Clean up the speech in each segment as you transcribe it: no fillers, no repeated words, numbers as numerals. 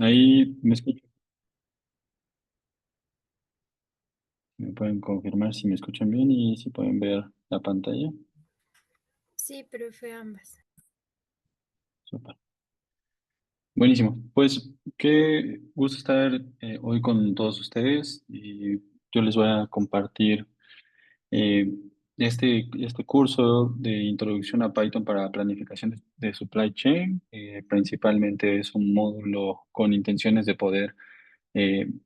Ahí me escuchan. Me pueden confirmar si me escuchan bien y si pueden ver la pantalla. Sí, profe, ambas. Súper. Buenísimo. Pues qué gusto estar hoy con todos ustedes. Y yo les voy a compartir eh, este curso de introducción a Python para planificación de supply chain. Principalmente es un módulo con intenciones de poder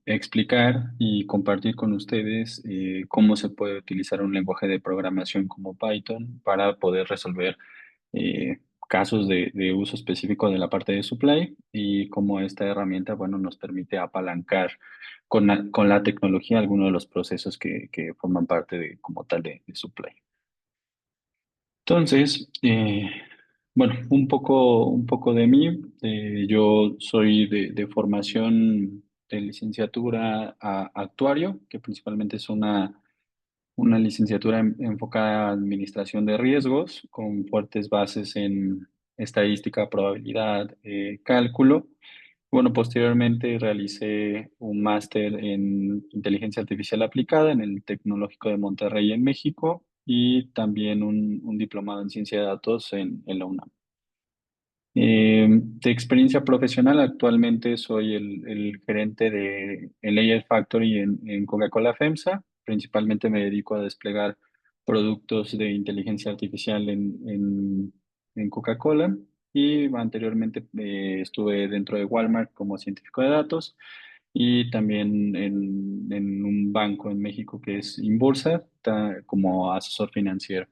explicar y compartir con ustedes cómo se puede utilizar un lenguaje de programación como Python para poder resolver eh, casos de uso específico de la parte de supply y cómo esta herramienta, bueno, nos permite apalancar con la tecnología algunos de los procesos que forman parte de, como tal de supply. Entonces, bueno, un poco de mí. Yo soy de formación de licenciatura a actuario, que principalmente es una licenciatura enfocada a administración de riesgos, con fuertes bases en estadística, probabilidad, cálculo. Bueno, posteriormente realicé un máster en inteligencia artificial aplicada en el Tecnológico de Monterrey en México y también un diplomado en ciencia de datos en la UNAM. De experiencia profesional, actualmente soy el gerente de el Layer Factory en Coca-Cola FEMSA. Principalmente me dedico a desplegar productos de inteligencia artificial en Coca-Cola y anteriormente estuve dentro de Walmart como científico de datos y también en un banco en México que es Inbursa como asesor financiero.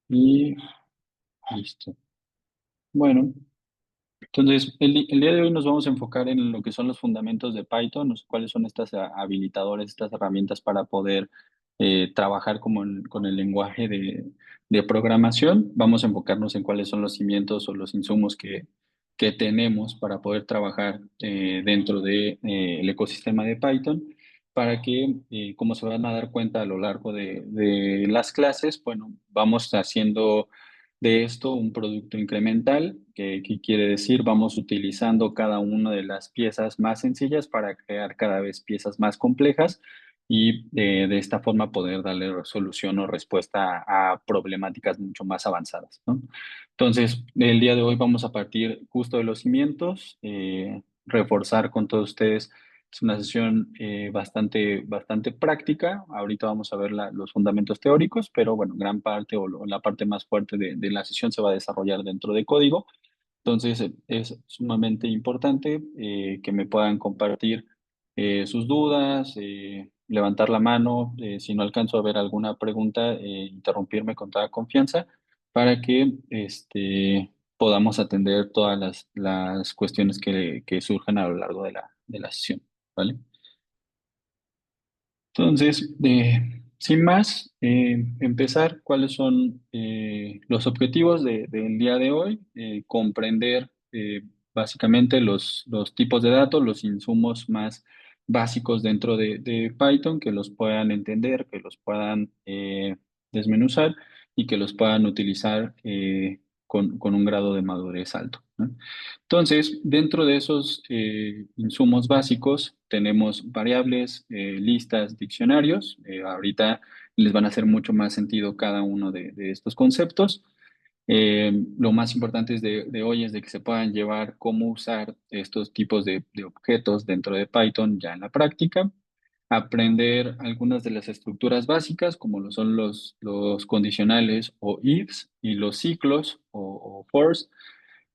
Y listo. Bueno. Entonces, el día de hoy nos vamos a enfocar en lo que son los fundamentos de Python, cuáles son estas habilitadores, estas herramientas para poder trabajar con el lenguaje de programación. Vamos a enfocarnos en cuáles son los cimientos o los insumos que tenemos para poder trabajar dentro de, el ecosistema de Python, para que, como se van a dar cuenta a lo largo de las clases, bueno, vamos haciendo de esto un producto incremental, que quiere decir vamos utilizando cada una de las piezas más sencillas para crear cada vez piezas más complejas y de esta forma poder darle solución o respuesta a problemáticas mucho más avanzadas, ¿no? Entonces, el día de hoy vamos a partir justo de los cimientos, reforzar con todos ustedes. Es una sesión bastante práctica. Ahorita vamos a ver los fundamentos teóricos, pero bueno, gran parte o la parte más fuerte de la sesión se va a desarrollar dentro de código. Entonces, es sumamente importante que me puedan compartir sus dudas, levantar la mano, si no alcanzo a ver alguna pregunta, interrumpirme con toda confianza para que podamos atender todas las cuestiones que surjan a lo largo de la sesión, ¿vale? Entonces, sin más, empezar, ¿cuáles son los objetivos del día de hoy? Comprender básicamente los tipos de datos, los insumos más básicos dentro de Python, que los puedan entender, que los puedan desmenuzar y que los puedan utilizar con un grado de madurez alto, ¿no? Entonces, dentro de esos insumos básicos tenemos variables, listas, diccionarios. Ahorita les van a hacer mucho más sentido cada uno de estos conceptos. Lo más importante de hoy es de que se puedan llevar cómo usar estos tipos de objetos dentro de Python ya en la práctica. Aprender algunas de las estructuras básicas, como lo son los condicionales o ifs y los ciclos o fors,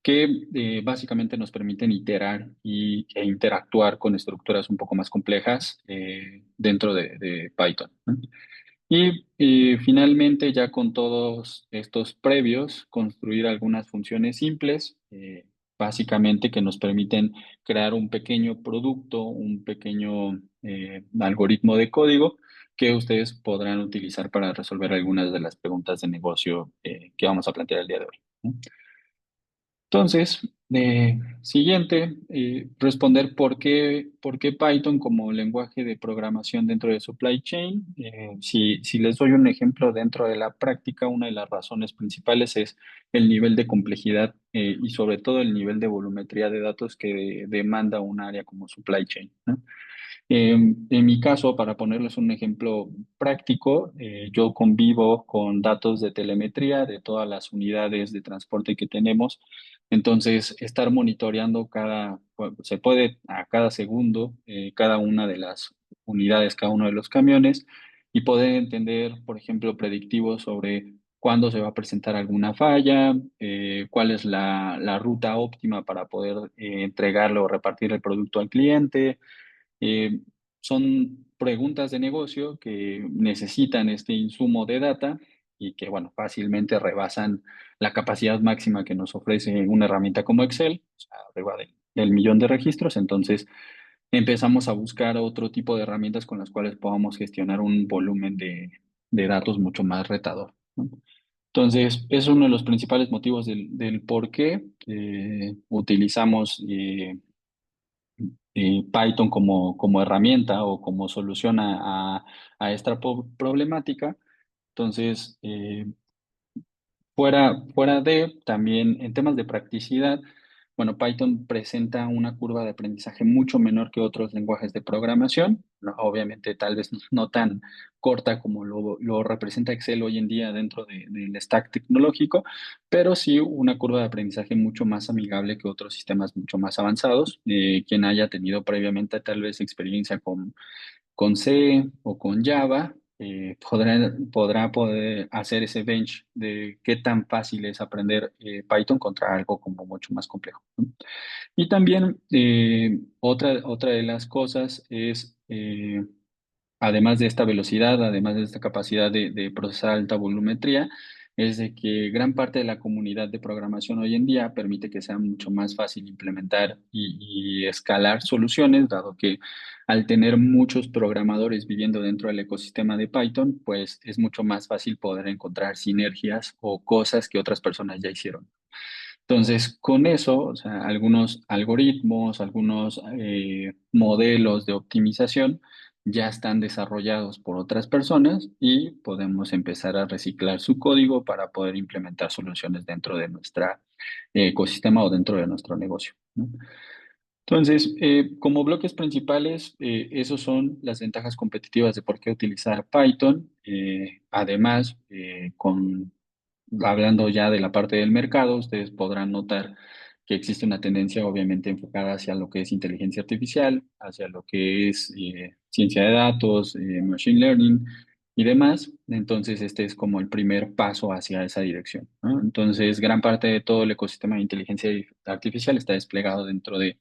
que básicamente nos permiten iterar e interactuar con estructuras un poco más complejas dentro de Python, ¿no? Y finalmente, ya con todos estos previos, construir algunas funciones simples, básicamente que nos permiten crear un pequeño producto, un pequeño algoritmo de código que ustedes podrán utilizar para resolver algunas de las preguntas de negocio que vamos a plantear el día de hoy, ¿no? Entonces, Siguiente, responder por qué Python como lenguaje de programación dentro de supply chain. Si les doy un ejemplo dentro de la práctica, una de las razones principales es el nivel de complejidad y sobre todo el nivel de volumetría de datos que demanda un área como supply chain, ¿no? En mi caso, para ponerles un ejemplo práctico, yo convivo con datos de telemetría de todas las unidades de transporte que tenemos. Entonces, estar monitoreando se puede a cada segundo, cada una de las unidades, cada uno de los camiones, y poder entender, por ejemplo, predictivos sobre cuándo se va a presentar alguna falla, cuál es la ruta óptima para poder entregarlo o repartir el producto al cliente. eh, Son preguntas de negocio que necesitan este insumo de data y que, bueno, fácilmente rebasan la capacidad máxima que nos ofrece una herramienta como Excel, o sea, arriba del millón de registros. Entonces, empezamos a buscar otro tipo de herramientas con las cuales podamos gestionar un volumen de datos mucho más retador, ¿no? Entonces, es uno de los principales motivos del por qué utilizamos Python como herramienta o como solución a esta problemática. Entonces, fuera de, también en temas de practicidad, bueno, Python presenta una curva de aprendizaje mucho menor que otros lenguajes de programación, ¿no? Obviamente tal vez no tan corta como lo representa Excel hoy en día dentro del stack tecnológico, pero sí una curva de aprendizaje mucho más amigable que otros sistemas mucho más avanzados. Quien haya tenido previamente tal vez experiencia con C o con Java, podrá poder hacer ese bench de qué tan fácil es aprender Python contra algo como mucho más complejo, ¿no? Y también otra de las cosas es, además de esta velocidad, además de esta capacidad de procesar alta volumetría, es de que gran parte de la comunidad de programación hoy en día permite que sea mucho más fácil implementar y escalar soluciones, dado que al tener muchos programadores viviendo dentro del ecosistema de Python, pues es mucho más fácil poder encontrar sinergias o cosas que otras personas ya hicieron. Entonces, con eso, o sea, algunos algoritmos, algunos modelos de optimización ya están desarrollados por otras personas y podemos empezar a reciclar su código para poder implementar soluciones dentro de nuestro ecosistema o dentro de nuestro negocio, ¿no? Entonces, como bloques principales, esos son las ventajas competitivas de por qué utilizar Python. Además, hablando ya de la parte del mercado, ustedes podrán notar que existe una tendencia obviamente enfocada hacia lo que es inteligencia artificial, hacia lo que es ciencia de datos, machine learning y demás. Entonces, este es como el primer paso hacia esa dirección, ¿no? Entonces, gran parte de todo el ecosistema de inteligencia artificial está desplegado dentro de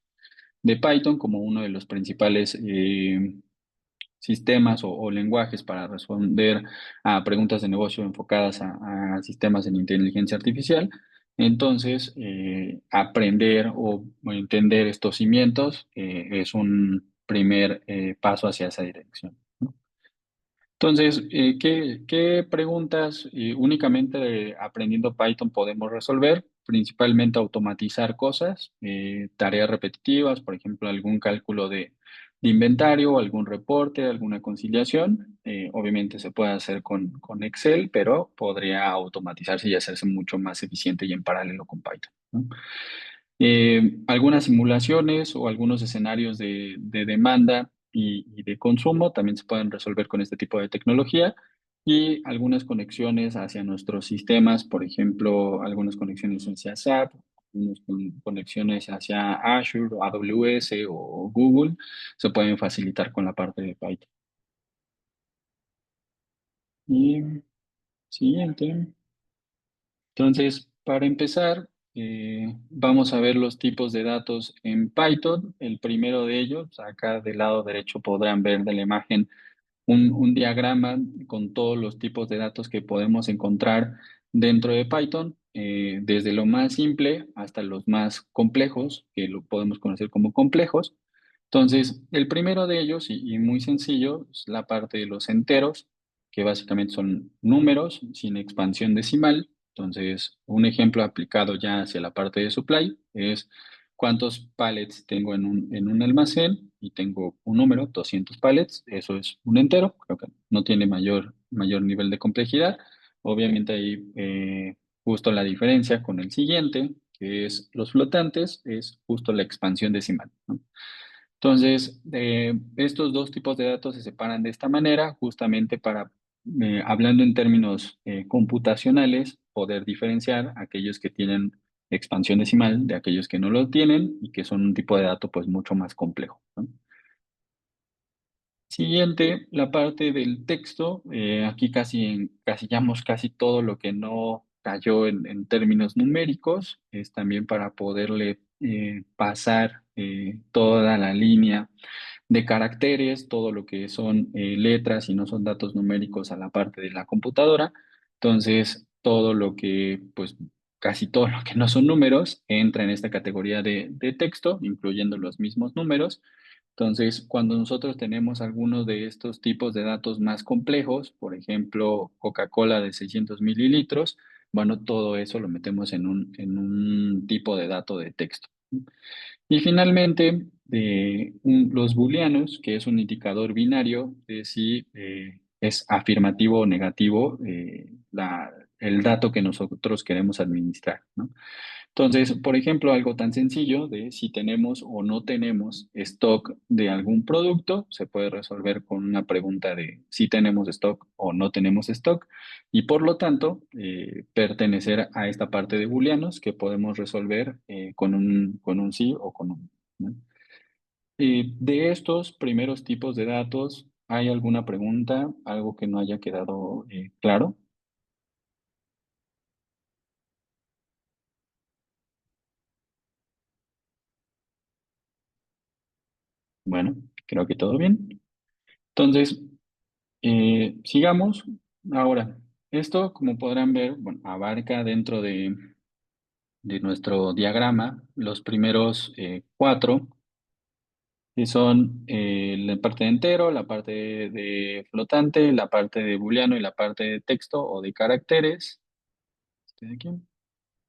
Python como uno de los principales sistemas o lenguajes para responder a preguntas de negocio enfocadas a sistemas en inteligencia artificial. Entonces, aprender o entender estos cimientos es un primer paso hacia esa dirección, ¿no? Entonces, ¿qué preguntas únicamente aprendiendo Python podemos resolver? Principalmente automatizar cosas, tareas repetitivas, por ejemplo, algún cálculo de inventario, algún reporte, alguna conciliación. Obviamente se puede hacer con Excel, pero podría automatizarse y hacerse mucho más eficiente y en paralelo con Python, ¿no? Algunas simulaciones o algunos escenarios de demanda y de consumo también se pueden resolver con este tipo de tecnología y algunas conexiones hacia nuestros sistemas, por ejemplo, algunas conexiones hacia SAP, algunas conexiones hacia Azure o AWS o Google, se pueden facilitar con la parte de Python. Y siguiente. Entonces, para empezar, vamos a ver los tipos de datos en Python. El primero de ellos, acá del lado derecho podrán ver de la imagen un diagrama con todos los tipos de datos que podemos encontrar dentro de Python, desde lo más simple hasta los más complejos, que lo podemos conocer como complejos. Entonces, el primero de ellos, y muy sencillo, es la parte de los enteros, que básicamente son números sin expansión decimal. Entonces, un ejemplo aplicado ya hacia la parte de supply es cuántos pallets tengo en un almacén y tengo un número, 200 pallets, eso es un entero, creo que no tiene mayor nivel de complejidad. Obviamente ahí justo la diferencia con el siguiente, que es los flotantes, es justo la expansión decimal, ¿no? Entonces, estos dos tipos de datos se separan de esta manera, justamente para, hablando en términos computacionales, poder diferenciar aquellos que tienen expansión decimal de aquellos que no lo tienen y que son un tipo de dato pues mucho más complejo, ¿no? Siguiente, la parte del texto. Aquí casi encasillamos casi todo lo que no cayó en términos numéricos. Es también para poderle pasar toda la línea de caracteres, todo lo que son letras y no son datos numéricos a la parte de la computadora. Entonces, todo lo que, pues, casi todo lo que no son números entra en esta categoría de texto, incluyendo los mismos números. Entonces, cuando nosotros tenemos algunos de estos tipos de datos más complejos, por ejemplo, Coca-Cola de 600 mililitros, bueno, todo eso lo metemos en un tipo de dato de texto. Y finalmente, los booleanos, que es un indicador binario de si es afirmativo o negativo el dato que nosotros queremos administrar, ¿no? Entonces, por ejemplo, algo tan sencillo de si tenemos o no tenemos stock de algún producto, se puede resolver con una pregunta de si tenemos stock o no tenemos stock y por lo tanto pertenecer a esta parte de booleanos que podemos resolver con un sí o con un no. De estos primeros tipos de datos, ¿hay alguna pregunta, algo que no haya quedado claro? Bueno, creo que todo bien. Entonces, sigamos. Ahora, esto, como podrán ver, bueno, abarca dentro de nuestro diagrama los primeros cuatro, que son la parte de entero, la parte de flotante, la parte de booleano y la parte de texto o de caracteres. Este de aquí.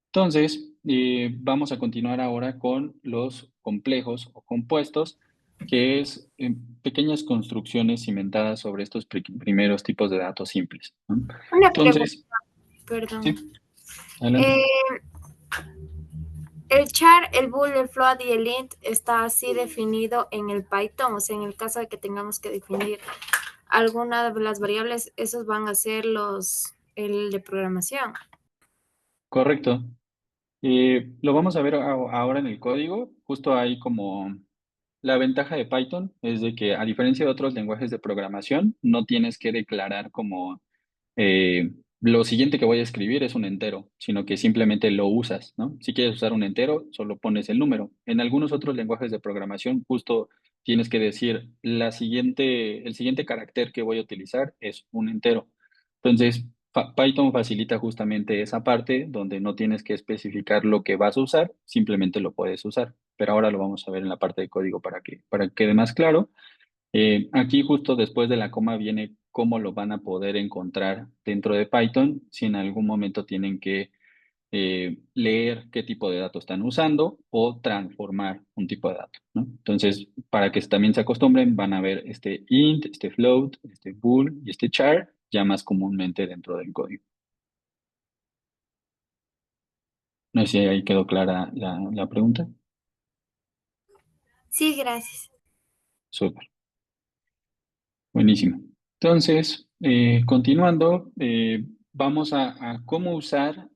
Entonces, vamos a continuar ahora con los complejos o compuestos, que es pequeñas construcciones cimentadas sobre estos primeros tipos de datos simples, ¿no? Una pregunta, Entonces, perdón. sí, adelante. Eh, el char, el bool, el float y el int está así definido en el Python, o sea, en el caso de que tengamos que definir alguna de las variables, esos van a ser el de programación. Correcto. Lo vamos a ver ahora en el código. Justo hay como la ventaja de Python es de que a diferencia de otros lenguajes de programación, no tienes que declarar como lo siguiente que voy a escribir es un entero, sino que simplemente lo usas, ¿no? Si quieres usar un entero, solo pones el número. En algunos otros lenguajes de programación, justo tienes que decir el siguiente carácter que voy a utilizar es un entero. Entonces, Python facilita justamente esa parte donde no tienes que especificar lo que vas a usar, simplemente lo puedes usar. Pero ahora lo vamos a ver en la parte de código para que quede más claro. Aquí justo después de la coma viene cómo lo van a poder encontrar dentro de Python si en algún momento tienen que leer qué tipo de datos están usando o transformar un tipo de dato, ¿no? Entonces, para que también se acostumbren, van a ver este int, este float, este bool y este char ya más comúnmente dentro del código. No sé si ahí quedó clara la pregunta. Sí, gracias. Súper. Buenísimo. Entonces, continuando, vamos a cómo usar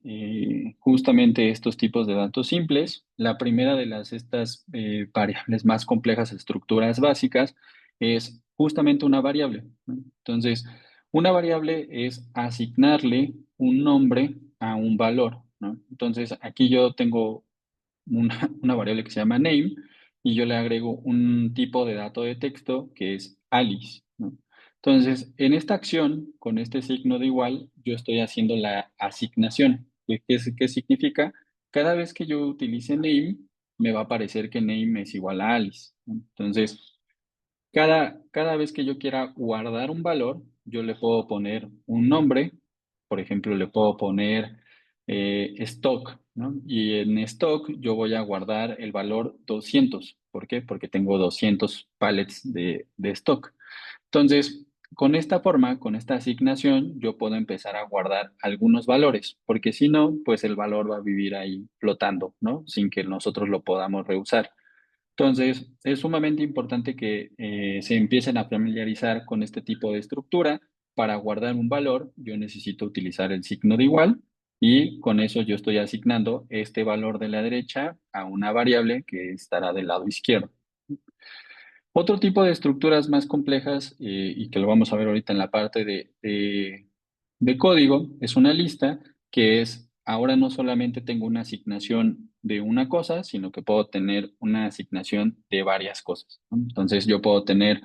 justamente estos tipos de datos simples. La primera de estas variables más complejas, estructuras básicas, es justamente una variable, ¿no? Entonces, una variable es asignarle un nombre a un valor, ¿no? Entonces, aquí yo tengo una variable que se llama name y yo le agrego un tipo de dato de texto que es Alice, ¿no? Entonces, en esta acción, con este signo de igual, yo estoy haciendo la asignación. ¿Qué significa? Cada vez que yo utilice name, me va a aparecer que name es igual a Alice, ¿no? Entonces, cada vez que yo quiera guardar un valor, yo le puedo poner un nombre, por ejemplo, le puedo poner stock, ¿no? Y en stock yo voy a guardar el valor 200. ¿Por qué? Porque tengo 200 pallets de stock. Entonces, con esta forma, con esta asignación, yo puedo empezar a guardar algunos valores, porque si no, pues el valor va a vivir ahí flotando, ¿no? Sin que nosotros lo podamos reusar. Entonces, es sumamente importante que se empiecen a familiarizar con este tipo de estructura. Para guardar un valor, yo necesito utilizar el signo de igual y con eso yo estoy asignando este valor de la derecha a una variable que estará del lado izquierdo. Otro tipo de estructuras más complejas, y que lo vamos a ver ahorita en la parte de código, es una lista que es, ahora no solamente tengo una asignación de una cosa, sino que puedo tener una asignación de varias cosas, ¿no? Entonces yo puedo tener,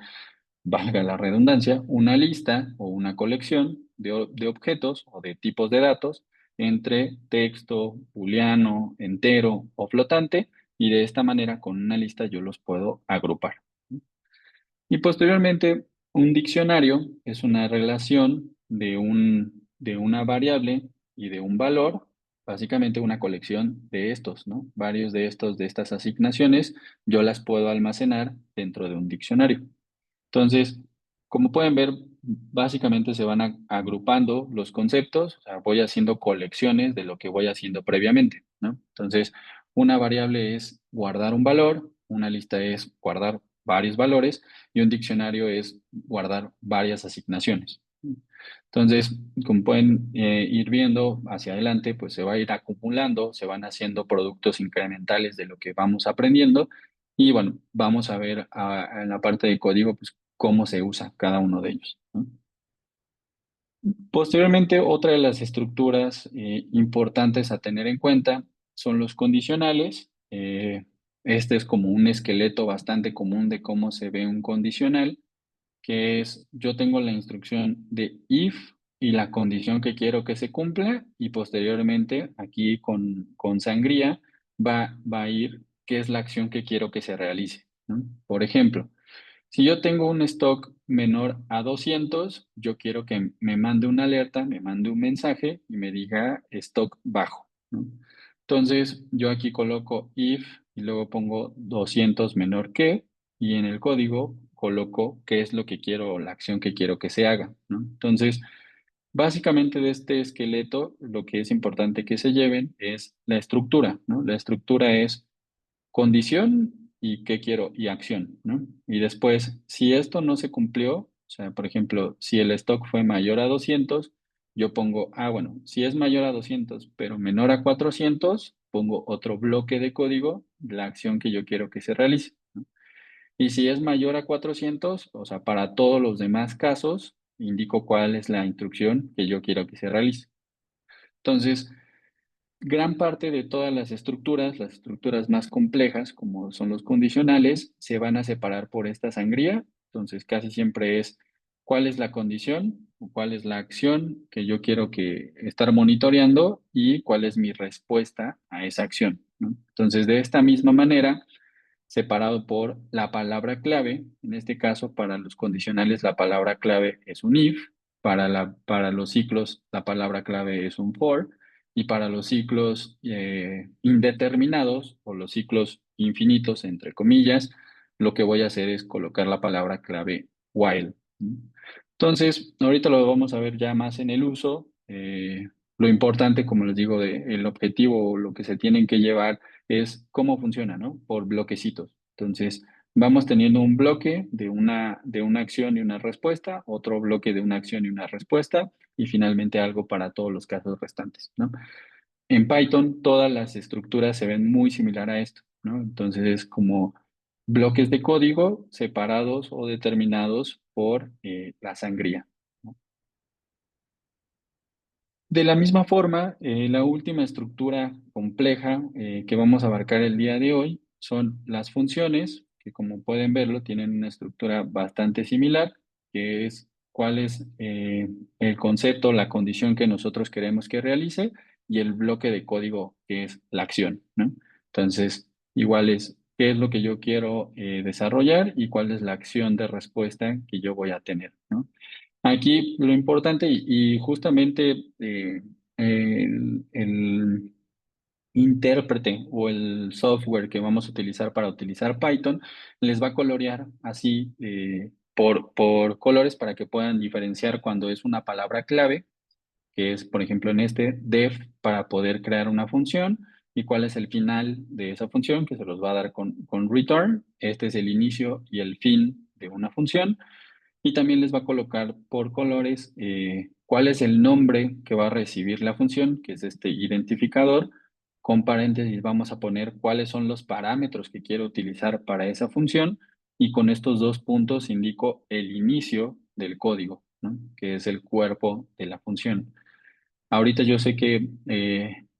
valga la redundancia, una lista o una colección de objetos o de tipos de datos entre texto, booleano, entero o flotante, y de esta manera con una lista yo los puedo agrupar. Y posteriormente, un diccionario es una relación de una variable y de un valor, básicamente una colección de estos, ¿no? Varios de estas asignaciones, yo las puedo almacenar dentro de un diccionario. Entonces, como pueden ver, básicamente se van agrupando los conceptos, o sea, voy haciendo colecciones de lo que voy haciendo previamente, ¿no? Entonces, una variable es guardar un valor, una lista es guardar varios valores y un diccionario es guardar varias asignaciones. Entonces, como pueden ir viendo hacia adelante, pues se va a ir acumulando, se van haciendo productos incrementales de lo que vamos aprendiendo y bueno, vamos a ver en la parte de código, pues cómo se usa cada uno de ellos, ¿no? Posteriormente, otra de las estructuras importantes a tener en cuenta son los condicionales. Este es como un esqueleto bastante común de cómo se ve un condicional, que es yo tengo la instrucción de if y la condición que quiero que se cumpla y posteriormente aquí con sangría va a ir qué es la acción que quiero que se realice, ¿no? Por ejemplo, si yo tengo un stock menor a 200, yo quiero que me mande una alerta, me mande un mensaje y me diga stock bajo, ¿no? Entonces, yo aquí coloco if y luego pongo 200 menor que, y en el código coloco qué es lo que quiero, la acción que quiero que se haga, ¿no? Entonces, básicamente de este esqueleto, lo que es importante que se lleven es la estructura, ¿no? La estructura es condición y qué quiero y acción, ¿no? Y después, si esto no se cumplió, o sea, por ejemplo, si el stock fue mayor a 200, yo pongo, bueno, si es mayor a 200, pero menor a 400, pongo otro bloque de código, la acción que yo quiero que se realice, ¿no? Y si es mayor a 400, o sea, para todos los demás casos, indico cuál es la instrucción que yo quiero que se realice. Entonces, gran parte de todas las estructuras más complejas, como son los condicionales, se van a separar por esta sangría. Entonces, casi siempre es cuál es la condición o cuál es la acción que yo quiero que estar monitoreando y cuál es mi respuesta a esa acción, ¿no? Entonces, de esta misma manera, separado por la palabra clave. En este caso, para los condicionales, la palabra clave es un if. Para los ciclos, la palabra clave es un for. Y para los ciclos indeterminados o los ciclos infinitos, entre comillas, lo que voy a hacer es colocar la palabra clave while. Entonces, ahorita lo vamos a ver ya más en el uso. Lo importante, como les digo, el objetivo o lo que se tienen que llevar es cómo funciona, ¿no? Por bloquecitos. Entonces, vamos teniendo un bloque de una acción y una respuesta, otro bloque de una acción y una respuesta, y finalmente algo para todos los casos restantes, ¿no? En Python, todas las estructuras se ven muy similar a esto, ¿no? Entonces, es como bloques de código separados o determinados por la sangría, ¿no? De la misma forma, la última estructura compleja que vamos a abarcar el día de hoy son las funciones, que como pueden verlo tienen una estructura bastante similar, que es cuál es el concepto, la condición que nosotros queremos que realice y el bloque de código que es la acción, ¿no? Entonces, igual es qué es lo que yo quiero desarrollar y cuál es la acción de respuesta que yo voy a tener, ¿no? Aquí lo importante y justamente el intérprete o el software que vamos a utilizar para utilizar Python les va a colorear así por colores para que puedan diferenciar cuando es una palabra clave, que es, por ejemplo, en este def para poder crear una función y cuál es el final de esa función que se los va a dar con return. Este es el inicio y el fin de una función. Y también les va a colocar por colores cuál es el nombre que va a recibir la función, que es este identificador. Con paréntesis vamos a poner cuáles son los parámetros que quiero utilizar para esa función. Y con estos dos puntos indico el inicio del código, ¿no? Que es el cuerpo de la función. Ahorita yo sé que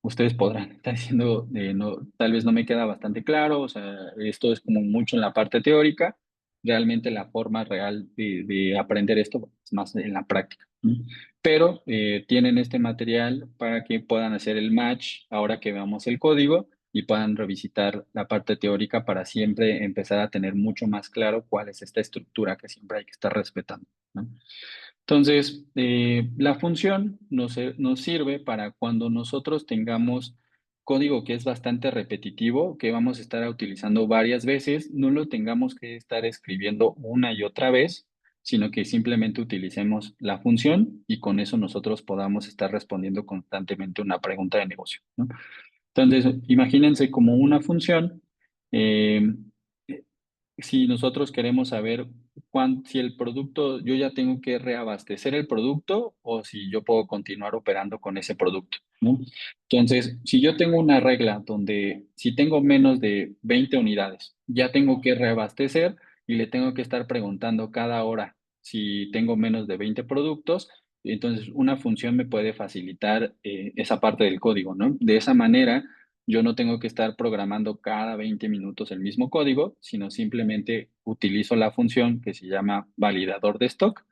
ustedes podrán estar diciendo, no, tal vez no me queda bastante claro, o sea, esto es como mucho en la parte teórica, realmente la forma real de aprender esto es más en la práctica, ¿no? Pero tienen este material para que puedan hacer el match ahora que veamos el código y puedan revisitar la parte teórica para siempre empezar a tener mucho más claro cuál es esta estructura que siempre hay que estar respetando, ¿no? Entonces, la función nos sirve para cuando nosotros tengamos código que es bastante repetitivo, que vamos a estar utilizando varias veces, no lo tengamos que estar escribiendo una y otra vez, sino que simplemente utilicemos la función y con eso nosotros podamos estar respondiendo constantemente una pregunta de negocio, ¿no? Entonces, imagínense como una función. eh, si nosotros queremos saber si el producto, yo ya tengo que reabastecer el producto o si yo puedo continuar operando con ese producto, ¿no? Entonces, si yo tengo una regla donde si tengo menos de 20 unidades, ya tengo que reabastecer y le tengo que estar preguntando cada hora si tengo menos de 20 productos, entonces una función me puede facilitar esa parte del código, ¿no? De esa manera yo no tengo que estar programando cada 20 minutos el mismo código, sino simplemente utilizo la función que se llama validador de stock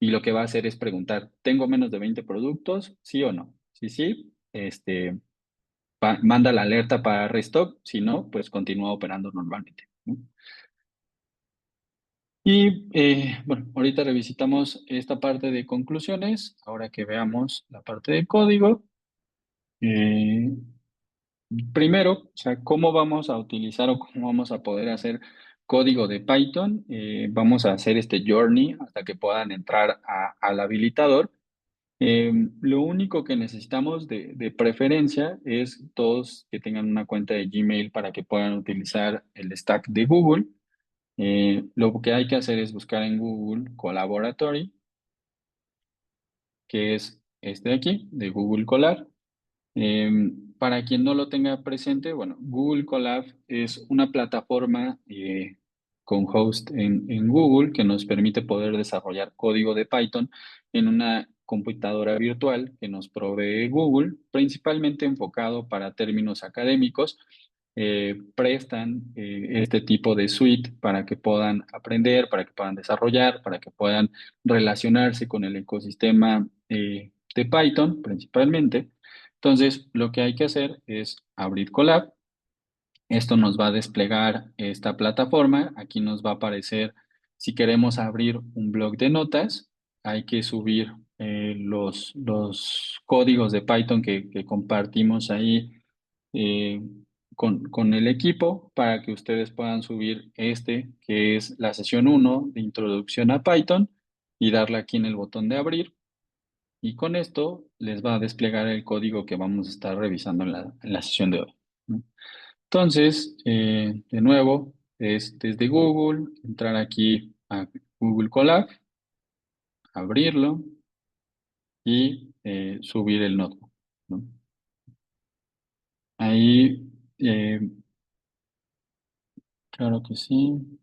y lo que va a hacer es preguntar, ¿tengo menos de 20 productos? ¿Sí o no? Si sí, manda la alerta para restock, si no, pues continúa operando normalmente, ¿no? Y bueno, ahorita revisitamos esta parte de conclusiones, ahora que veamos la parte de código. Eh, Primero, o sea, ¿cómo vamos a utilizar o cómo vamos a poder hacer código de Python? Vamos a hacer este journey hasta que puedan entrar al habilitador. Lo único que necesitamos de preferencia es todos que tengan una cuenta de Gmail para que puedan utilizar el stack de Google. Lo que hay que hacer es buscar en Google Collaboratory, que es este de aquí, de Google Colab. Para quien no lo tenga presente, bueno, Google Colab es una plataforma con host en Google que nos permite poder desarrollar código de Python en una computadora virtual que nos provee Google, principalmente enfocado para términos académicos. Prestan este tipo de suite para que puedan aprender, para que puedan desarrollar, para que puedan relacionarse con el ecosistema de Python principalmente. Entonces, lo que hay que hacer es abrir Colab. Esto nos va a desplegar esta plataforma. Aquí nos va a aparecer, si queremos abrir un blog de notas, hay que subir los códigos de Python que compartimos ahí eh, con el equipo para que ustedes puedan subir este, que es la sesión 1 de introducción a Python, y darle aquí en el botón de abrir. Y con esto les va a desplegar el código que vamos a estar revisando en la sesión de hoy, ¿no? Entonces, de nuevo, es desde Google, entrar aquí a Google Colab, abrirlo y subir el notebook, ¿no? Ahí, claro que sí,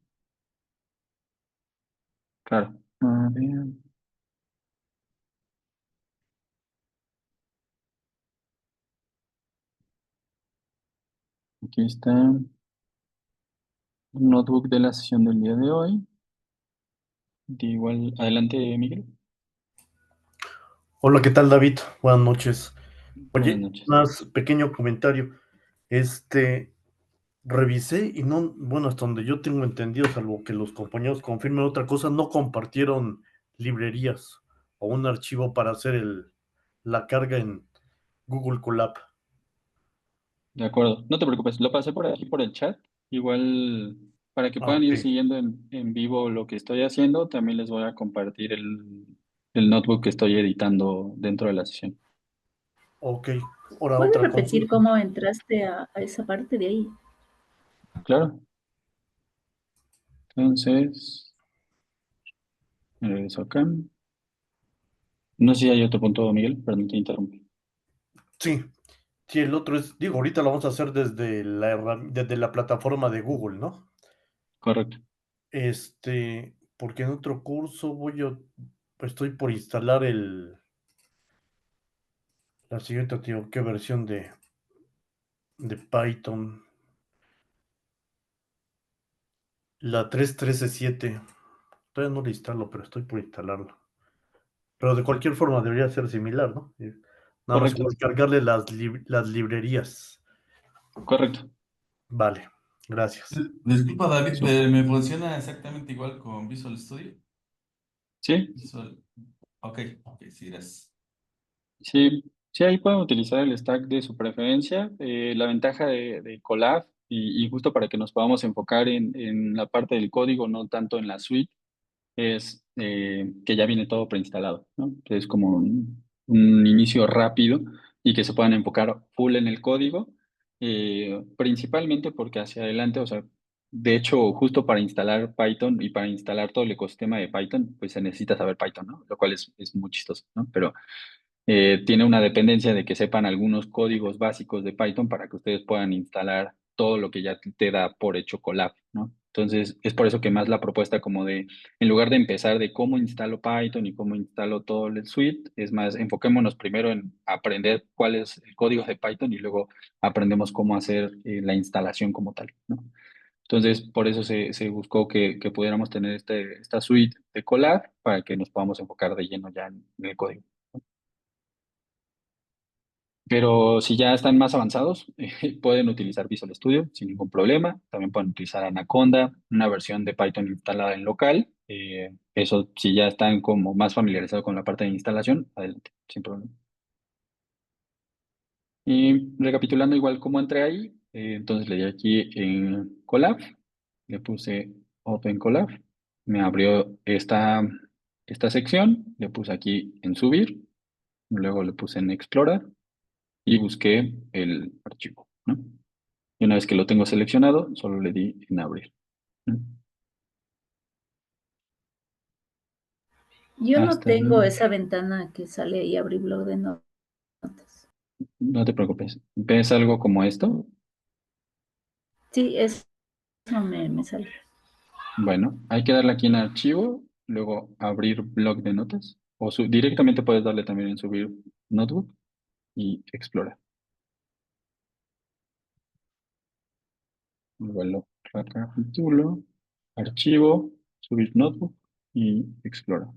claro. A ver, aquí está el notebook de la sesión del día de hoy. De igual, adelante, Miguel. Hola, ¿qué tal, David? Buenas noches. Buenas Oye, noches. más pequeño comentario. Este, revisé y no, bueno, hasta donde yo tengo entendido, salvo que los compañeros confirmen otra cosa, no compartieron librerías o un archivo para hacer la carga Google Colab. De acuerdo, no te preocupes, lo pasé por aquí por el chat. Igual, para que Ah, puedan ok, ir siguiendo en vivo lo que estoy haciendo, también les voy a compartir el notebook que estoy editando dentro de la sesión. ok. Ahora ¿Puedes otra repetir consulta. cómo entraste a esa parte de ahí? Claro, entonces, me regreso acá. No sé si hay otro punto, Miguel, perdón, te interrumpí. Sí, sí, el otro es, digo, ahorita lo vamos a hacer desde la plataforma de Google, ¿no? Correcto, Porque en otro curso estoy por instalar la siguiente, tío, ¿qué versión de Python? La 3.13.7. Todavía no la instalo, pero estoy por instalarla. Pero de cualquier forma debería ser similar, ¿no? Nada más correcto, como cargarle las librerías. correcto. Vale, gracias. Disculpa, David, Súper. ¿me funciona exactamente igual con Visual Studio? Sí, Visual... Ok, ok, sí, gracias. sí, sí, ahí pueden utilizar el stack de su preferencia. La ventaja de Colab, y justo para que nos podamos enfocar en la parte del código, no tanto en la suite, es que ya viene todo preinstalado, ¿no? Es como un inicio rápido y que se puedan enfocar full en el código, principalmente porque hacia adelante, o sea, de hecho, justo para instalar Python y para instalar todo el ecosistema de Python, pues se necesita saber Python, ¿no? Lo cual es muy chistoso, ¿no? Pero tiene una dependencia de que sepan algunos códigos básicos de Python para que ustedes puedan instalar todo lo que ya te da por hecho Colab, ¿no? Entonces, es por eso que más la propuesta como de, en lugar de empezar de cómo instalo Python y cómo instalo todo el suite, es más, enfoquémonos primero en aprender cuál es el código de Python y luego aprendemos cómo hacer la instalación como tal, ¿no? Entonces, por eso se buscó que pudiéramos tener esta suite de Colab para que nos podamos enfocar de lleno ya en el código. Pero si ya están más avanzados, pueden utilizar Visual Studio sin ningún problema. También pueden utilizar Anaconda, una versión de Python instalada en local. Eso, si ya están como más familiarizados con la parte de instalación, adelante, sin problema. Y recapitulando igual cómo entré ahí, entonces le di aquí en Colab, le puse Open Colab, me abrió esta sección, le puse aquí en Subir, luego le puse en Explorar y busqué el archivo, ¿no? Y una vez que lo tengo seleccionado, solo le di en abrir, ¿no? Yo no Hasta tengo ahí. esa ventana que sale ahí, abrir blog de notas. No te preocupes. ¿Ves algo como esto? Sí, eso me sale. Bueno, hay que darle aquí en archivo, luego abrir blog de notas, o directamente puedes darle también en subir notebook y explorar. Luego recapitulo, archivo, subir notebook y explora.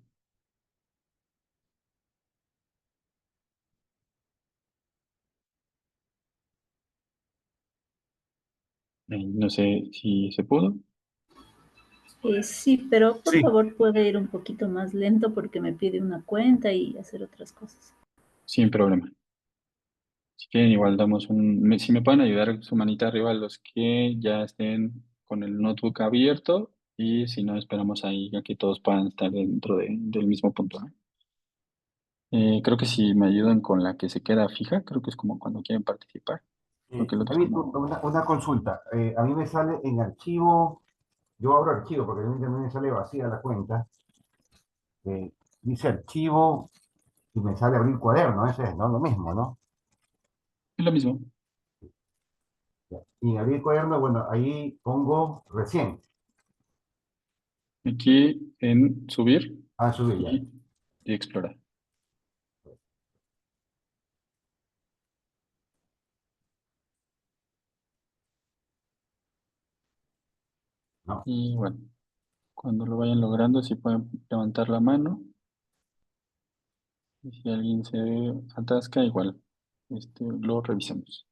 No sé si se pudo, Sí, pero por Sí, favor puede ir un poquito más lento porque me pide una cuenta y hacer otras cosas. sin problema. Si quieren, igual damos si me pueden ayudar su manita arriba los que ya estén con el notebook abierto y si no, esperamos ahí a que todos puedan estar dentro del mismo punto, ¿no? Creo que si me ayudan con la que se queda fija, creo que es como cuando quieren participar. Creo que el otro es David, como... una consulta. A mí me sale en archivo, yo abro archivo porque a mí también me sale vacía la cuenta. Dice archivo y me sale abrir cuaderno, ese es, ¿no? Lo mismo, ¿no? Es lo mismo. Y en abrir cuaderno, bueno, ahí pongo recién. Aquí en subir Subir ya. y explorar. No. Y bueno, cuando lo vayan logrando, si pueden levantar la mano. Y si alguien se atasca, igual, lo revisamos.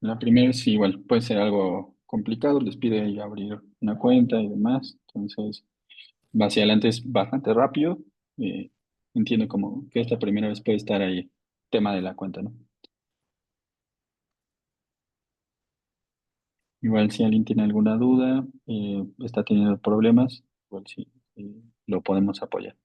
La primera sí, igual puede ser algo complicado, les pide ahí abrir una cuenta y demás, entonces va hacia adelante es bastante rápido. eh, Entiendo como que esta primera vez puede estar ahí tema de la cuenta, ¿no? Igual si alguien tiene alguna duda, está teniendo problemas, igual sí, lo podemos apoyar.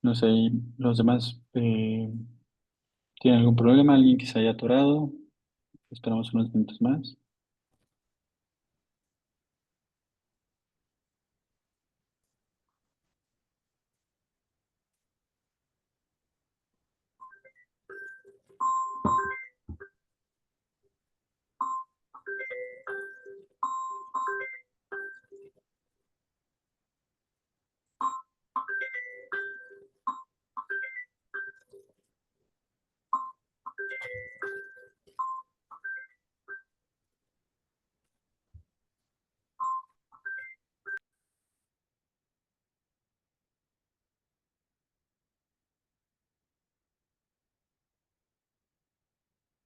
No sé, ¿y los demás tienen algún problema? ¿Alguien que se haya atorado? Esperamos unos minutos más.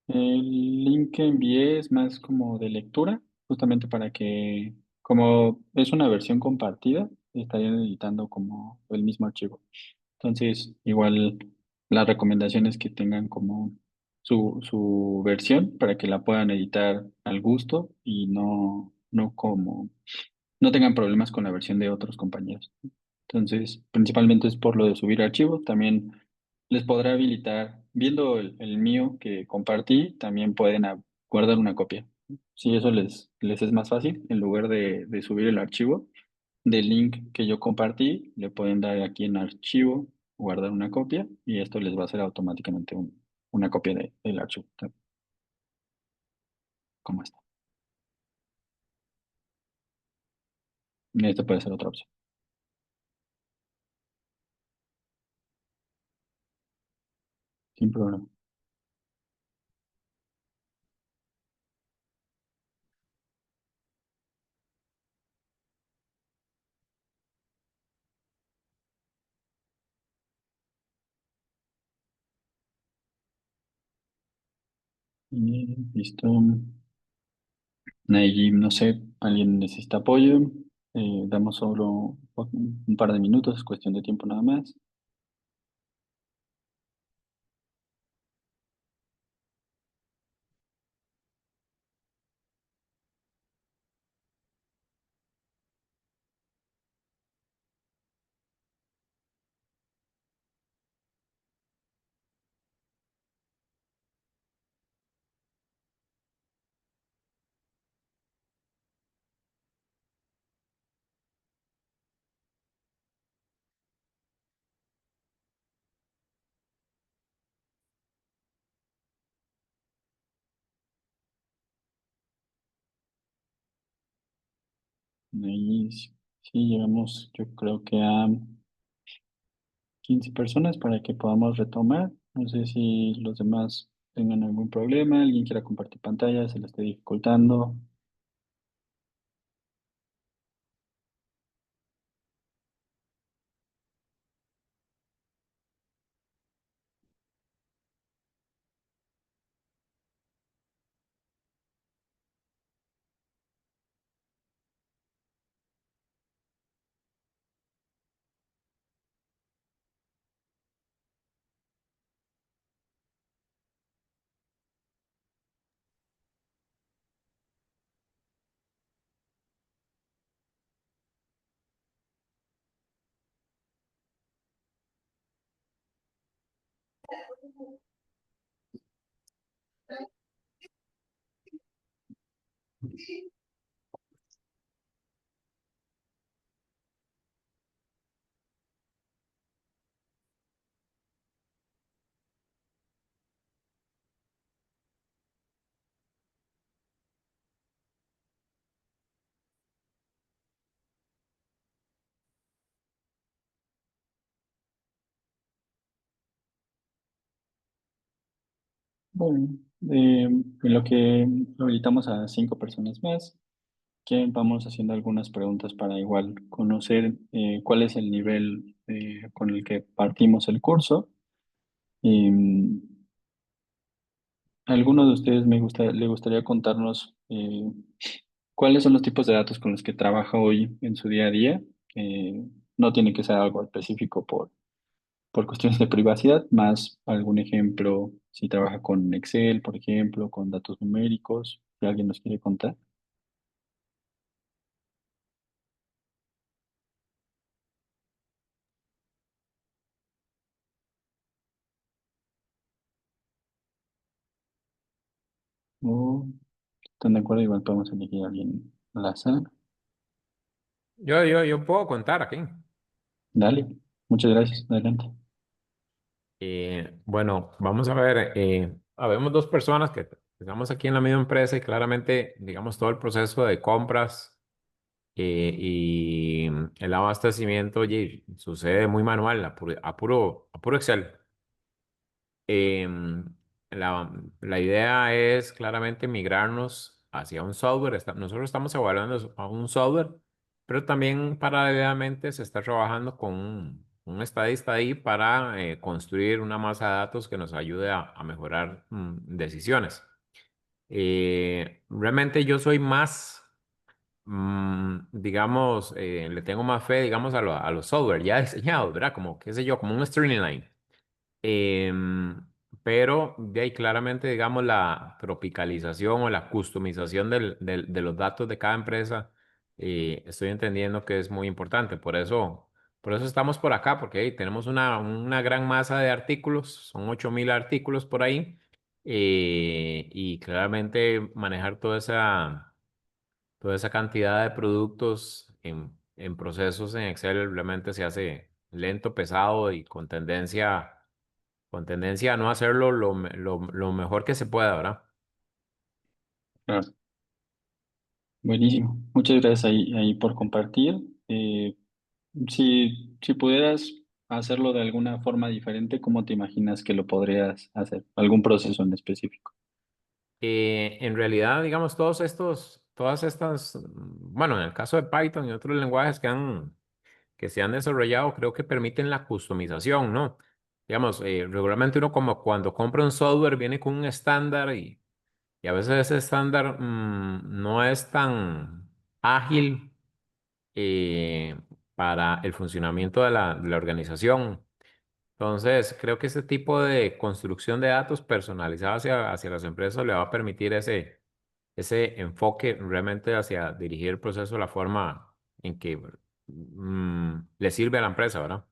El link que envié es más como de lectura, justamente para que, como es una versión compartida, estarían editando como el mismo archivo. Entonces, igual la recomendación es que tengan como su versión para que la puedan editar al gusto y no como, no tengan problemas con la versión de otros compañeros. Entonces, principalmente es por lo de subir archivos. También les podrá habilitar, viendo el mío que compartí, también pueden guardar una copia. Si eso les es más fácil, en lugar de subir el archivo del link que yo compartí, le pueden dar aquí en archivo, guardar una copia y esto les va a hacer automáticamente una copia del archivo, como está. Esta puede ser otra opción, sin problema. Y listo. Nayib, no sé, alguien necesita apoyo. Damos solo un par de minutos, es cuestión de tiempo nada más. Ahí sí, sí, llegamos, yo creo que a 15 personas para que podamos retomar. No sé si los demás tengan algún problema, alguien quiera compartir pantalla, se le esté dificultando. Bueno, en lo que habilitamos a 5 personas más, que vamos haciendo algunas preguntas para igual conocer cuál es el nivel con el que partimos el curso. Em, ¿Alguno de ustedes le gustaría contarnos cuáles son los tipos de datos con los que trabaja hoy en su día a día? No tiene que ser algo específico por cuestiones de privacidad, más algún ejemplo, si trabaja con Excel, por ejemplo, con datos numéricos, si alguien nos quiere contar. O están de acuerdo, igual podemos elegir a alguien al azar. Yo puedo contar aquí. Dale, muchas gracias, adelante. Bueno, vamos a ver, habemos dos personas que estamos aquí en la misma empresa y claramente, digamos, todo el proceso de compras y el abastecimiento oye, sucede muy manual, a puro Excel. Em, la idea es claramente migrarnos hacia un software. Nosotros estamos evaluando a un software, pero también paralelamente se está trabajando con un estadista ahí para construir una masa de datos que nos ayude a mejorar decisiones. Realmente yo soy más, digamos, le tengo más fe, digamos, a los software ya diseñados, ¿verdad? Como, qué sé yo, como un streaming. Em, pero de ahí claramente, digamos, la tropicalización o la customización de los datos de cada empresa, estoy entendiendo que es muy importante. Por eso estamos por acá, porque ahí tenemos una gran masa de artículos, son 8.000 artículos por ahí, y claramente manejar toda esa cantidad de productos en procesos en Excel realmente se hace lento, pesado y con tendencia a no hacerlo lo mejor que se pueda, ¿verdad? Claro. Buenísimo. Muchas gracias ahí por compartir. Eh, si pudieras hacerlo de alguna forma diferente, ¿cómo te imaginas que lo podrías hacer? ¿Algún proceso en específico? En realidad, digamos, todas estas, bueno, en el caso de Python y otros lenguajes que se han desarrollado, creo que permiten la customización, ¿no? Digamos, regularmente uno como cuando compra un software viene con un estándar y a veces ese estándar no es tan ágil eh, para el funcionamiento de la organización. Entonces, creo que ese tipo de construcción de datos personalizados hacia las empresas le va a permitir ese enfoque realmente hacia dirigir el proceso de la forma en que le sirve a la empresa, ¿verdad?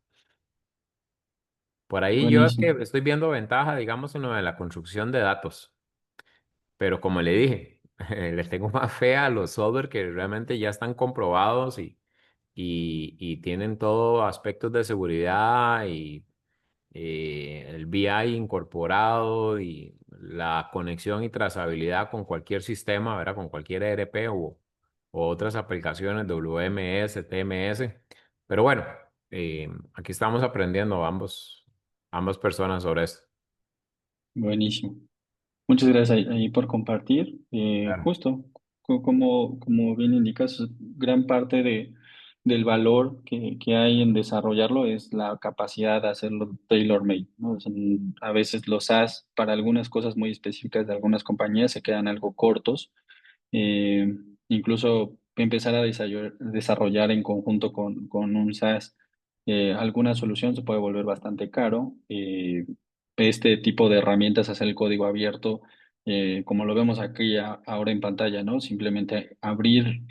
Por ahí yo es que Buenísimo. estoy viendo ventaja, digamos, en lo de la construcción de datos, pero como le dije, les tengo más fe a los software que realmente ya están comprobados y tienen todo aspectos de seguridad y el BI incorporado y la conexión y trazabilidad con cualquier sistema, ¿verdad? Con cualquier ERP o otras aplicaciones, WMS, TMS. Pero bueno, aquí estamos aprendiendo ambas personas sobre esto. Buenísimo. Muchas gracias ahí por compartir. Claro. Justo, como bien indicas, gran parte del valor que hay en desarrollarlo es la capacidad de hacerlo tailor-made, ¿no? O sea, a veces los SaaS para algunas cosas muy específicas de algunas compañías se quedan algo cortos. eh, Incluso empezar a desarrollar en conjunto con un SaaS alguna solución se puede volver bastante caro. Este tipo de herramientas, hacer el código abierto, como lo vemos aquí ahora en pantalla, ¿no? Simplemente abrir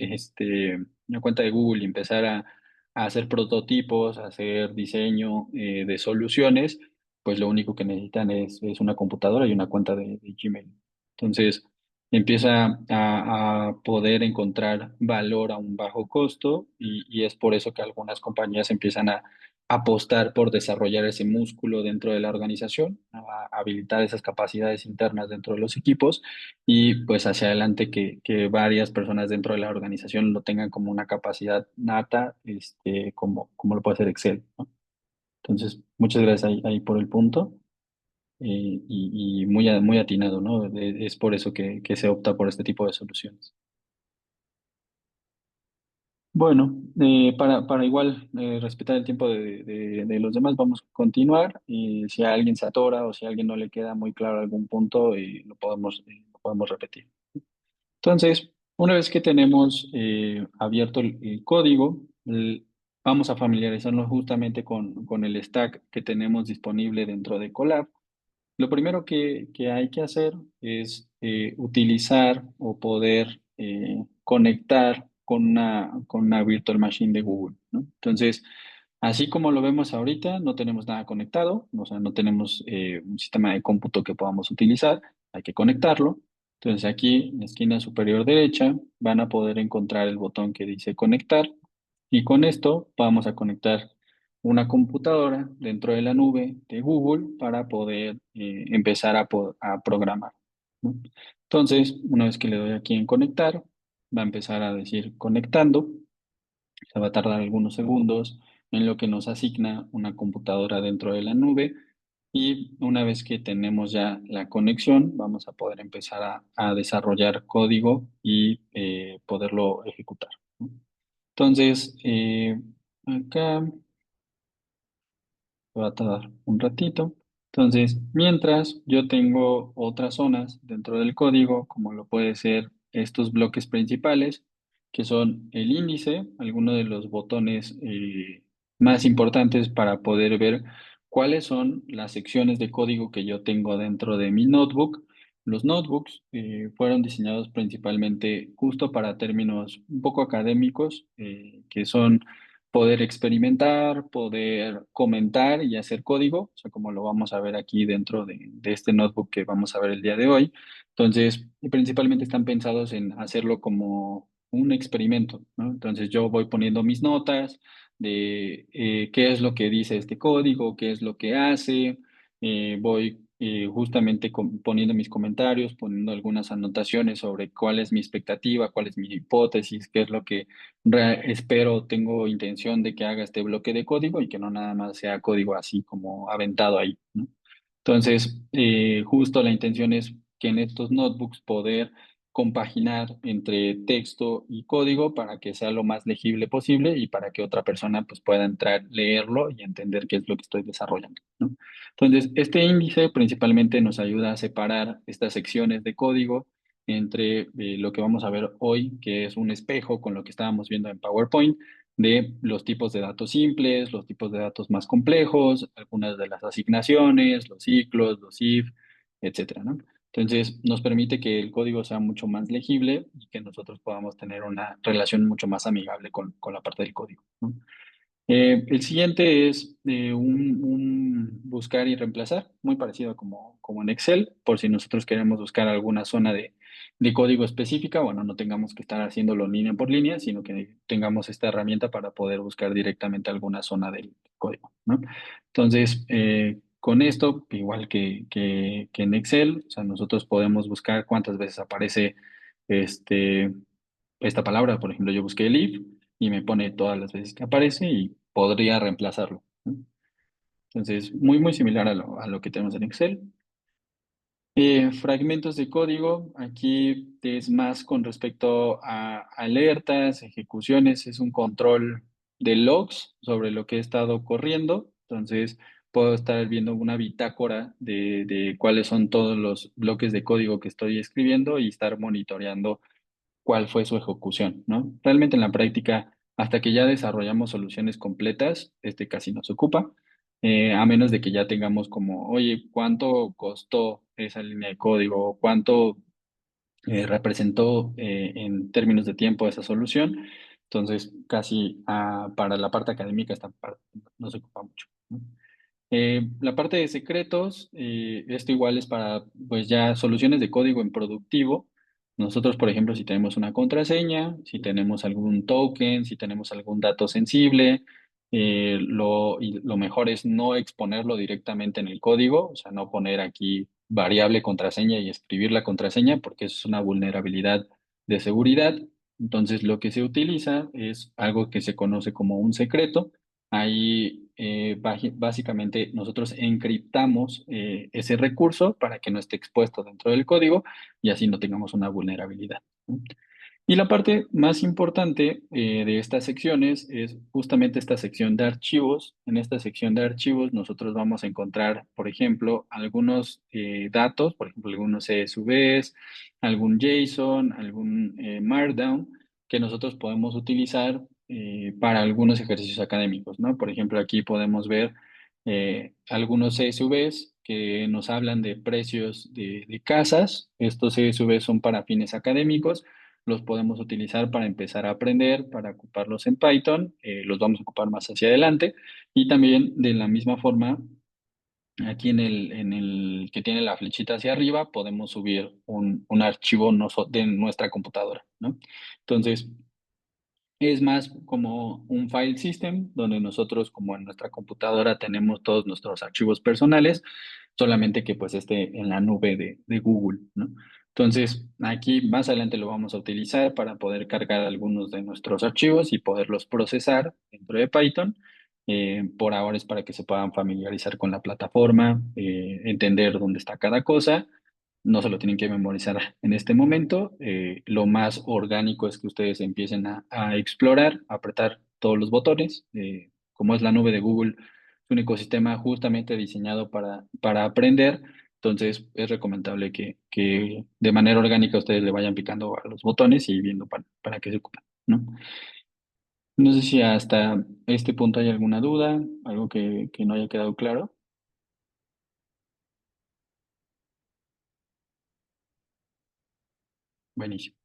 una cuenta de Google y empezar a hacer prototipos, a hacer diseño de soluciones, pues lo único que necesitan es una computadora y una cuenta de Gmail. Entonces, empieza a poder encontrar valor a un bajo costo y es por eso que algunas compañías empiezan a apostar por desarrollar ese músculo dentro de la organización, a habilitar esas capacidades internas dentro de los equipos y pues hacia adelante que varias personas dentro de la organización lo tengan como una capacidad nata, como lo puede ser Excel, ¿no? Entonces, muchas gracias ahí por el punto. y muy atinado, ¿no? Es por eso que se opta por este tipo de soluciones. Bueno, para igual respetar el tiempo de los demás, vamos a continuar. Y si a alguien se atora o si a alguien no le queda muy claro algún punto, lo podemos repetir. Entonces, una vez que tenemos abierto el código, vamos a familiarizarnos justamente con el stack que tenemos disponible dentro de Colab. Lo primero que hay que hacer es utilizar o poder conectar con una virtual machine de Google, ¿no? Entonces, así como lo vemos ahorita, no tenemos nada conectado, o sea, no tenemos un sistema de cómputo que podamos utilizar, hay que conectarlo. Entonces, aquí en la esquina superior derecha van a poder encontrar el botón que dice conectar y con esto vamos a conectar una computadora dentro de la nube de Google para poder empezar a programar, ¿no? Entonces, una vez que le doy aquí en conectar, va a empezar a decir conectando. Se va a tardar algunos segundos en lo que nos asigna una computadora dentro de la nube y una vez que tenemos ya la conexión, vamos a poder empezar a desarrollar código y poderlo ejecutar, ¿no? Entonces, acá va a tardar un ratito. Entonces, mientras yo tengo otras zonas dentro del código, como lo puede ser estos bloques principales, que son el índice, algunos de los botones más importantes para poder ver cuáles son las secciones de código que yo tengo dentro de mi notebook. Los notebooks fueron diseñados principalmente justo para términos un poco académicos, que son poder experimentar, poder comentar y hacer código, o sea, como lo vamos a ver aquí dentro de este notebook que vamos a ver el día de hoy. Entonces, principalmente están pensados en hacerlo como un experimento, ¿no? Entonces, yo voy poniendo mis notas de qué es lo que dice este código, qué es lo que hace, voy justamente poniendo mis comentarios, poniendo algunas anotaciones sobre cuál es mi expectativa, cuál es mi hipótesis, qué es lo que espero, tengo intención de que haga este bloque de código y que no nada más sea código así como aventado ahí, ¿no? Entonces, justo la intención es que en estos notebooks poder compaginar entre texto y código para que sea lo más legible posible y para que otra persona pues pueda entrar, leerlo y entender qué es lo que estoy desarrollando, ¿no? Entonces, este índice principalmente nos ayuda a separar estas secciones de código entre lo que vamos a ver hoy, que es un espejo con lo que estábamos viendo en PowerPoint, de los tipos de datos simples, los tipos de datos más complejos, algunas de las asignaciones, los ciclos, los if, etcétera, ¿no? Entonces, nos permite que el código sea mucho más legible y que nosotros podamos tener una relación mucho más amigable con la parte del código, ¿no? El siguiente es un buscar y reemplazar, muy parecido como en Excel, por si nosotros queremos buscar alguna zona de código específica, bueno, no tengamos que estar haciéndolo línea por línea, sino que tengamos esta herramienta para poder buscar directamente alguna zona del código, ¿no? Entonces, con esto, igual que en Excel, o sea, nosotros podemos buscar cuántas veces aparece este, esta palabra. Por ejemplo, yo busqué el if y me pone todas las veces que aparece y podría reemplazarlo, ¿no? Entonces, muy similar a lo que tenemos en Excel. Fragmentos de código, aquí es más con respecto a alertas, ejecuciones, es un control de logs sobre lo que he estado corriendo. Entonces, puedo estar viendo una bitácora de cuáles son todos los bloques de código que estoy escribiendo y estar monitoreando cuál fue su ejecución, ¿no? Realmente en la práctica, hasta que ya desarrollamos soluciones completas, este casi no se ocupa, a menos de que ya tengamos como, oye, ¿cuánto costó esa línea de código? ¿O cuánto representó en términos de tiempo esa solución? Entonces, casi para la parte académica esta parte no se ocupa mucho, ¿no? La parte de secretos, esto igual es para pues ya soluciones de código en productivo. Nosotros, por ejemplo, si tenemos una contraseña, si tenemos algún token, si tenemos algún dato sensible, y lo mejor es no exponerlo directamente en el código, o sea, no poner aquí variable contraseña y escribir la contraseña, porque eso es una vulnerabilidad de seguridad. Entonces, lo que se utiliza es algo que se conoce como un secreto. Ahí básicamente nosotros encriptamos ese recurso para que no esté expuesto dentro del código y así no tengamos una vulnerabilidad, ¿no? Y la parte más importante de estas secciones es justamente esta sección de archivos. En esta sección de archivos nosotros vamos a encontrar, por ejemplo, algunos datos, por ejemplo, algunos CSVs, algún JSON, algún Markdown, que nosotros podemos utilizar para algunos ejercicios académicos, ¿no? Por ejemplo, aquí podemos ver algunos CSVs que nos hablan de precios de casas. Estos CSVs son para fines académicos, los podemos utilizar para empezar a aprender, para ocuparlos en Python, los vamos a ocupar más hacia adelante, y también de la misma forma, aquí en el que tiene la flechita hacia arriba, podemos subir un archivo de nuestra computadora, ¿no? Entonces, es más como un file system, donde nosotros, como en nuestra computadora, tenemos todos nuestros archivos personales, solamente que pues esté en la nube de Google, ¿no? Entonces, aquí más adelante lo vamos a utilizar para poder cargar algunos de nuestros archivos y poderlos procesar dentro de Python. Por ahora es para que se puedan familiarizar con la plataforma, entender dónde está cada cosa. No se lo tienen que memorizar en este momento. Lo más orgánico es que ustedes empiecen a explorar, a apretar todos los botones. Como es la nube de Google, es un ecosistema justamente diseñado para aprender. Entonces, es recomendable que de manera orgánica ustedes le vayan picando a los botones y viendo para qué se ocupan, ¿no? No sé si hasta este punto hay alguna duda, algo que no haya quedado claro. Buenísimo.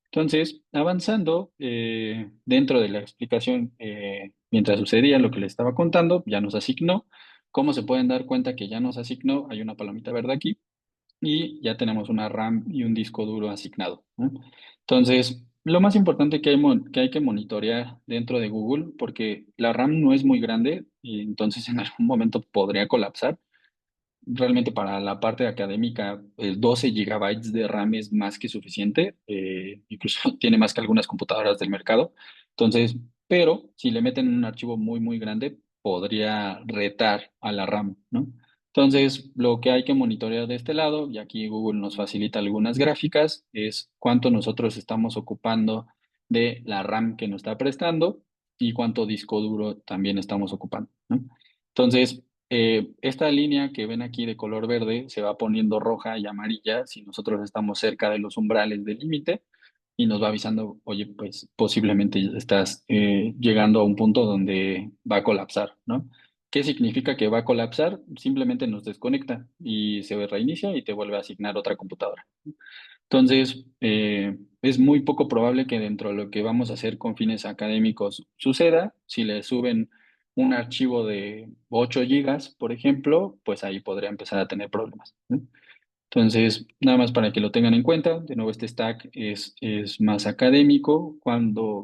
Entonces, avanzando dentro de la explicación, mientras sucedía lo que les estaba contando, ya nos asignó. ¿Cómo se pueden dar cuenta que ya nos asignó? Hay una palomita verde aquí y ya tenemos una RAM y un disco duro asignado, ¿no? Entonces, lo más importante que hay que monitorear dentro de Google, porque la RAM no es muy grande y entonces en algún momento podría colapsar. Realmente para la parte académica, 12 gigabytes de RAM es más que suficiente, incluso tiene más que algunas computadoras del mercado. Entonces, pero si le meten un archivo muy, muy grande, podría retar a la RAM, ¿no? Entonces, lo que hay que monitorear de este lado, y aquí Google nos facilita algunas gráficas, es cuánto nosotros estamos ocupando de la RAM que nos está prestando y cuánto disco duro también estamos ocupando, ¿no? Entonces, esta línea que ven aquí de color verde se va poniendo roja y amarilla si nosotros estamos cerca de los umbrales del límite y nos va avisando, oye, pues posiblemente estás llegando a un punto donde va a colapsar, ¿no? ¿Qué significa que va a colapsar? Simplemente nos desconecta y se reinicia y te vuelve a asignar otra computadora. Entonces, es muy poco probable que dentro de lo que vamos a hacer con fines académicos suceda. Si le suben un archivo de 8 gigas, por ejemplo, pues ahí podría empezar a tener problemas, ¿no? Entonces, nada más para que lo tengan en cuenta, de nuevo este stack es más académico.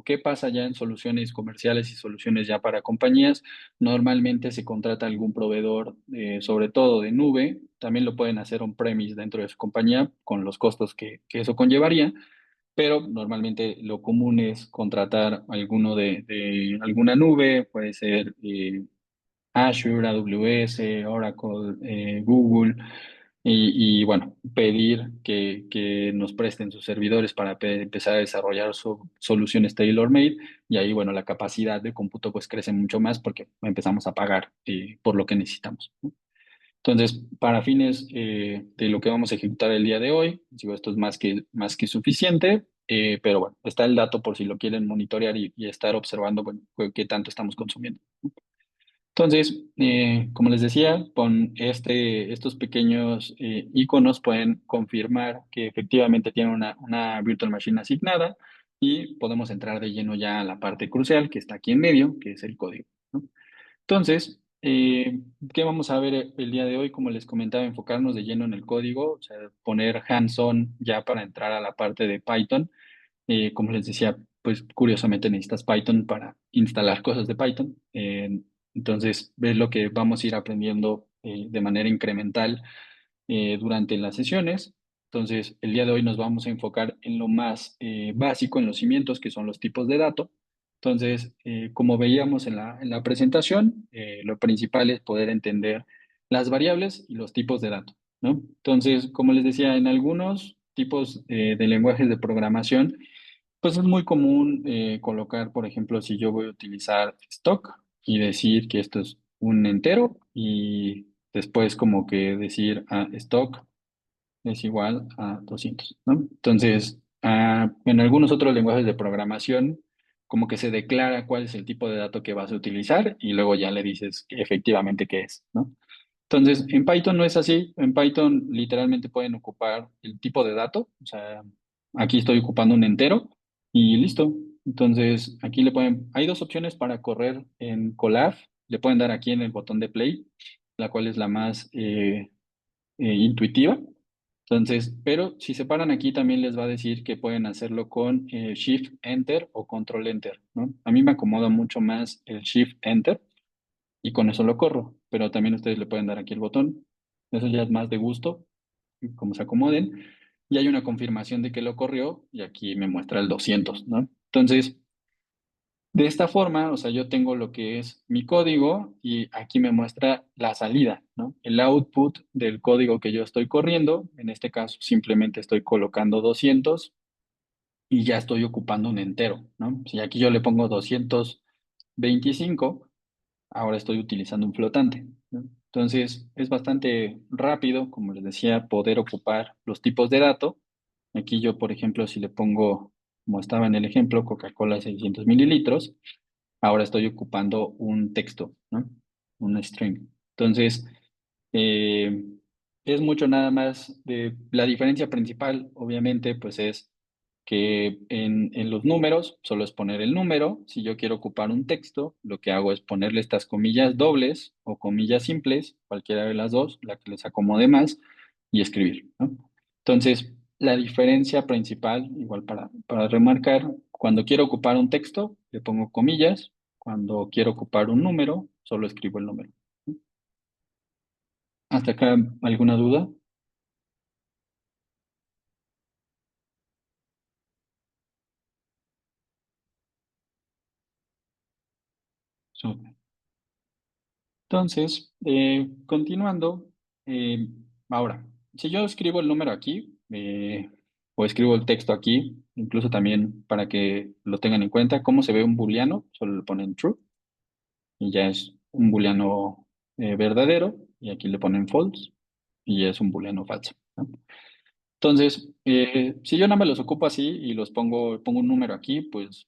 ¿Qué pasa ya en soluciones comerciales y soluciones ya para compañías? Normalmente se contrata algún proveedor, sobre todo de nube, también lo pueden hacer on-premise dentro de su compañía con los costos que eso conllevaría, pero normalmente lo común es contratar alguno de alguna nube, puede ser Azure, AWS, Oracle, Google, bueno, pedir que nos presten sus servidores para empezar a desarrollar soluciones tailor-made, y ahí, bueno, la capacidad de cómputo pues crece mucho más porque empezamos a pagar por lo que necesitamos, ¿no? Entonces, para fines de lo que vamos a ejecutar el día de hoy, digo, esto es más que suficiente, pero bueno, está el dato por si lo quieren monitorear y estar observando, bueno, qué tanto estamos consumiendo. Entonces, como les decía, con estos pequeños iconos pueden confirmar que efectivamente tienen una virtual machine asignada y podemos entrar de lleno ya a la parte crucial que está aquí en medio, que es el código, ¿no? Entonces, ¿qué vamos a ver el día de hoy? Como les comentaba, enfocarnos de lleno en el código, o sea, poner hands-on ya para entrar a la parte de Python. Como les decía, pues curiosamente necesitas Python para instalar cosas de Python. Entonces, es lo que vamos a ir aprendiendo de manera incremental durante las sesiones. Entonces, el día de hoy nos vamos a enfocar en lo más básico, en los cimientos, que son los tipos de datos. Entonces, como veíamos en la presentación, lo principal es poder entender las variables y los tipos de datos, ¿no? Entonces, como les decía, en algunos tipos de lenguajes de programación, pues es muy común colocar, por ejemplo, si yo voy a utilizar stock y decir que esto es un entero y después como que decir stock es igual a 200, ¿no? Entonces, en algunos otros lenguajes de programación, como que se declara cuál es el tipo de dato que vas a utilizar y luego ya le dices efectivamente qué es, ¿no? Entonces, en Python no es así. En Python literalmente pueden ocupar el tipo de dato. O sea, aquí estoy ocupando un entero y listo. Entonces, aquí le pueden, hay dos opciones para correr en Colab. Le pueden dar aquí en el botón de play, la cual es la más intuitiva. Entonces, pero si se paran aquí también les va a decir que pueden hacerlo con Shift Enter o Control Enter, ¿no? A mí me acomoda mucho más el Shift Enter y con eso lo corro, pero también ustedes le pueden dar aquí el botón. Eso ya es más de gusto, como se acomoden. Y hay una confirmación de que lo corrió y aquí me muestra el 200, ¿no? Entonces, de esta forma, o sea, yo tengo lo que es mi código y aquí me muestra la salida, ¿no? El output del código que yo estoy corriendo. En este caso, simplemente estoy colocando 200 y ya estoy ocupando un entero, ¿no? Si aquí yo le pongo 225, ahora estoy utilizando un flotante, ¿no? Entonces, es bastante rápido, como les decía, poder ocupar los tipos de datos. Aquí yo, por ejemplo, si le pongo, como estaba en el ejemplo, Coca-Cola 600 mililitros, ahora estoy ocupando un texto, ¿no? Un string. Entonces, eh, es mucho nada más de la diferencia principal, obviamente, pues es que en los números solo es poner el número. Si yo quiero ocupar un texto, lo que hago es ponerle estas comillas dobles o comillas simples, cualquiera de las dos, la que les acomode más, y escribir, ¿no? Entonces, la diferencia principal, igual para remarcar, cuando quiero ocupar un texto, le pongo comillas. Cuando quiero ocupar un número, solo escribo el número. ¿Hasta acá alguna duda? Súper. Entonces, continuando, ahora, si yo escribo el número aquí, o escribo el texto aquí, incluso también para que lo tengan en cuenta, cómo se ve un booleano, solo le ponen true y ya es un booleano verdadero, y aquí le ponen false y ya es un booleano falso, ¿no? Entonces, si yo nada más los ocupo así y pongo un número aquí, pues,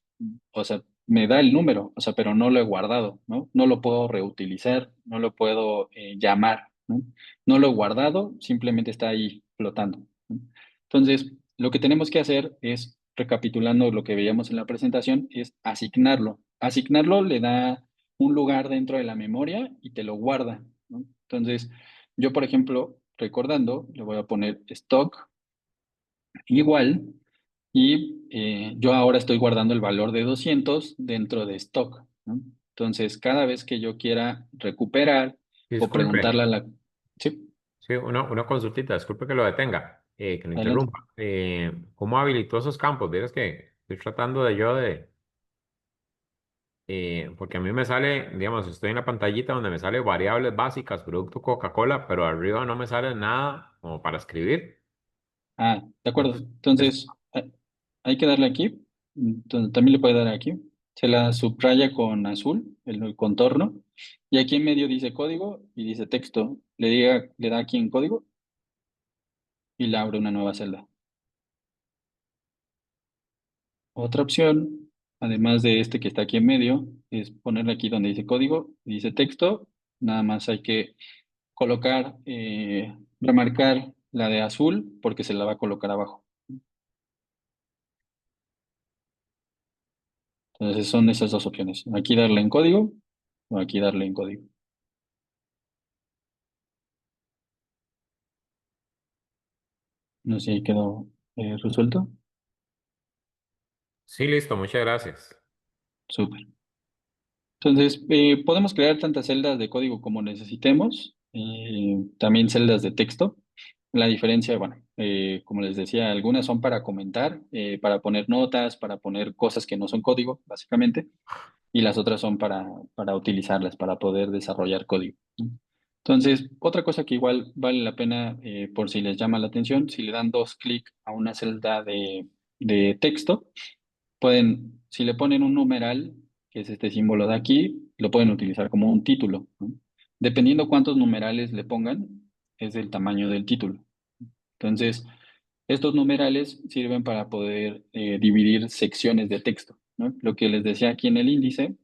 o sea, me da el número, o sea, pero no lo he guardado, ¿no? No lo puedo reutilizar, no lo puedo llamar, ¿no? No lo he guardado, simplemente está ahí flotando, ¿no? Entonces, lo que tenemos que hacer es, recapitulando lo que veíamos en la presentación, es asignarlo. Asignarlo le da un lugar dentro de la memoria y te lo guarda, ¿no? Entonces, yo, por ejemplo, recordando, le voy a poner stock igual, y yo ahora estoy guardando el valor de 200 dentro de stock, ¿no? Entonces, cada vez que yo quiera recuperar o Disculpe, preguntarle a la... Sí, sí, una consultita, disculpe que lo detenga, que lo adelante. interrumpa. ¿Cómo habilitó esos campos? Vieras que estoy tratando de yo de, porque a mí me sale, digamos, estoy en la pantallita donde me sale variables básicas, producto Coca-Cola, pero arriba no me sale nada como para escribir. De acuerdo. Es- Entonces, hay que darle aquí. Entonces, también le puede dar aquí. Se la subraya con azul, el contorno. Y aquí en medio dice código y dice texto. Le da aquí en código y le abre una nueva celda. Otra opción, además de este que está aquí en medio, es ponerle aquí donde dice código y dice texto. Nada más hay que colocar, remarcar la de azul porque se la va a colocar abajo. Entonces son esas dos opciones. Aquí darle en código o aquí darle en código. No sé si quedó resuelto. Sí, listo, muchas gracias. Súper. Entonces, podemos crear tantas celdas de código como necesitemos, también celdas de texto. La diferencia, bueno, como les decía, algunas son para comentar, para poner notas, para poner cosas que no son código, básicamente, y las otras son para utilizarlas, para poder desarrollar código, ¿no? Entonces, otra cosa que igual vale la pena, por si les llama la atención, si le dan dos clics a una celda de texto, pueden, si le ponen un numeral, que es este símbolo de aquí, lo pueden utilizar como un título, ¿no? Dependiendo cuántos numerales le pongan, es el tamaño del título. Entonces, estos numerales sirven para poder dividir secciones de texto, ¿no? Lo que les decía aquí en el índice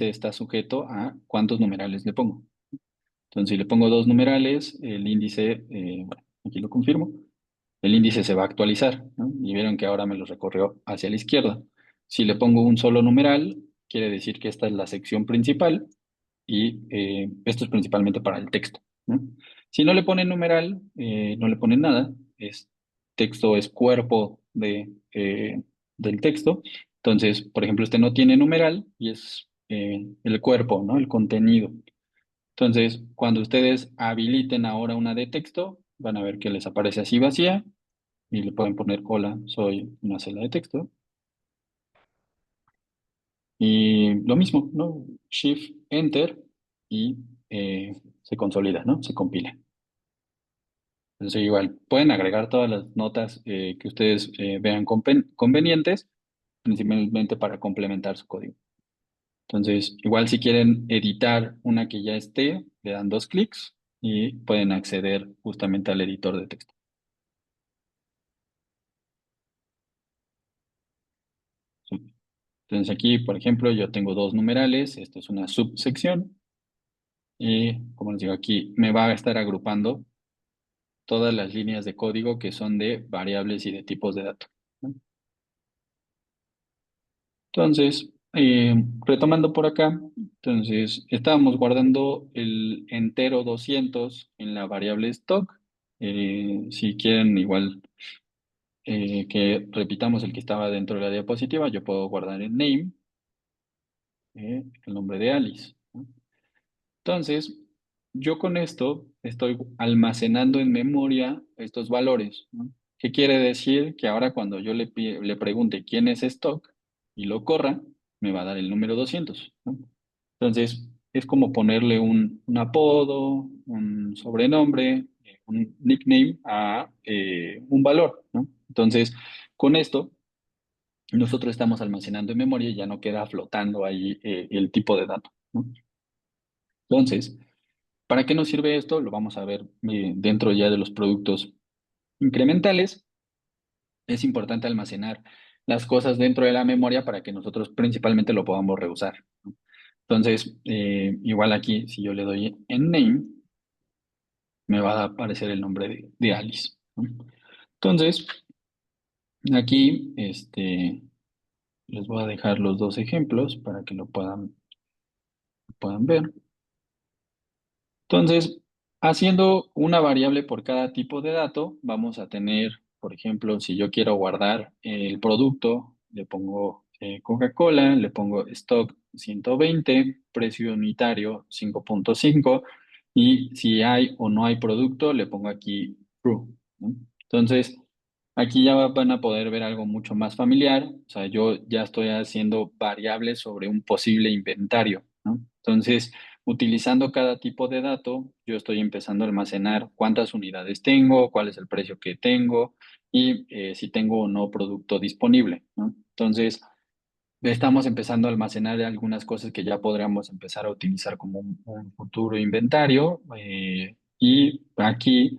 está sujeto a cuántos numerales le pongo. Entonces, si le pongo dos numerales, el índice, bueno, aquí lo confirmo, el índice se va a actualizar, ¿no? Y vieron que ahora me lo recorrió hacia la izquierda. Si le pongo un solo numeral, quiere decir que esta es la sección principal y esto es principalmente para el texto, ¿no? Si no le ponen numeral, no le ponen nada, texto es cuerpo del texto. Entonces, por ejemplo, este no tiene numeral y es el cuerpo, ¿no? El contenido. Entonces, cuando ustedes habiliten ahora una de texto, van a ver que les aparece así vacía y le pueden poner hola, soy una celda de texto. Y lo mismo, ¿no? Shift, Enter y se consolida, ¿no? Se compila. Entonces, igual, pueden agregar todas las notas que ustedes vean convenientes, principalmente para complementar su código. Entonces, igual si quieren editar una que ya esté, le dan dos clics y pueden acceder justamente al editor de texto. Sí. Entonces aquí, por ejemplo, yo tengo dos numerales, esto es una subsección y como les digo aquí, me va a estar agrupando todas las líneas de código que son de variables y de tipos de datos, ¿no? Entonces, retomando por acá, entonces estábamos guardando el entero 200 en la variable stock. Si quieren igual que repitamos el que estaba dentro de la diapositiva, yo puedo guardar el name, el nombre de Alice, ¿no? Entonces, yo con esto estoy almacenando en memoria estos valores, ¿no? ¿Qué quiere decir? Que ahora cuando yo le pregunte quién es stock y lo corra, me va a dar el número 200, ¿no? Entonces, es como ponerle un apodo, un sobrenombre, un nickname a un valor, ¿no? Entonces, con esto, nosotros estamos almacenando en memoria y ya no queda flotando ahí el tipo de dato, ¿no? Entonces, ¿para qué nos sirve esto? Lo vamos a ver dentro ya de los productos incrementales. Es importante almacenar las cosas dentro de la memoria para que nosotros principalmente lo podamos reusar, ¿no? Entonces, igual aquí, si yo le doy en name, me va a aparecer el nombre de Alice, ¿no? Entonces, aquí les voy a dejar los dos ejemplos para que lo puedan ver. Entonces, haciendo una variable por cada tipo de dato, vamos a tener, por ejemplo, si yo quiero guardar el producto, le pongo Coca-Cola, le pongo stock 120, precio unitario 5.5, y si hay o no hay producto, le pongo aquí true, ¿no? Entonces, aquí ya van a poder ver algo mucho más familiar. O sea, yo ya estoy haciendo variables sobre un posible inventario, ¿no? Entonces, utilizando cada tipo de dato, yo estoy empezando a almacenar cuántas unidades tengo, cuál es el precio que tengo y si tengo o no producto disponible, ¿no? Entonces, estamos empezando a almacenar algunas cosas que ya podríamos empezar a utilizar como un futuro inventario. Y aquí,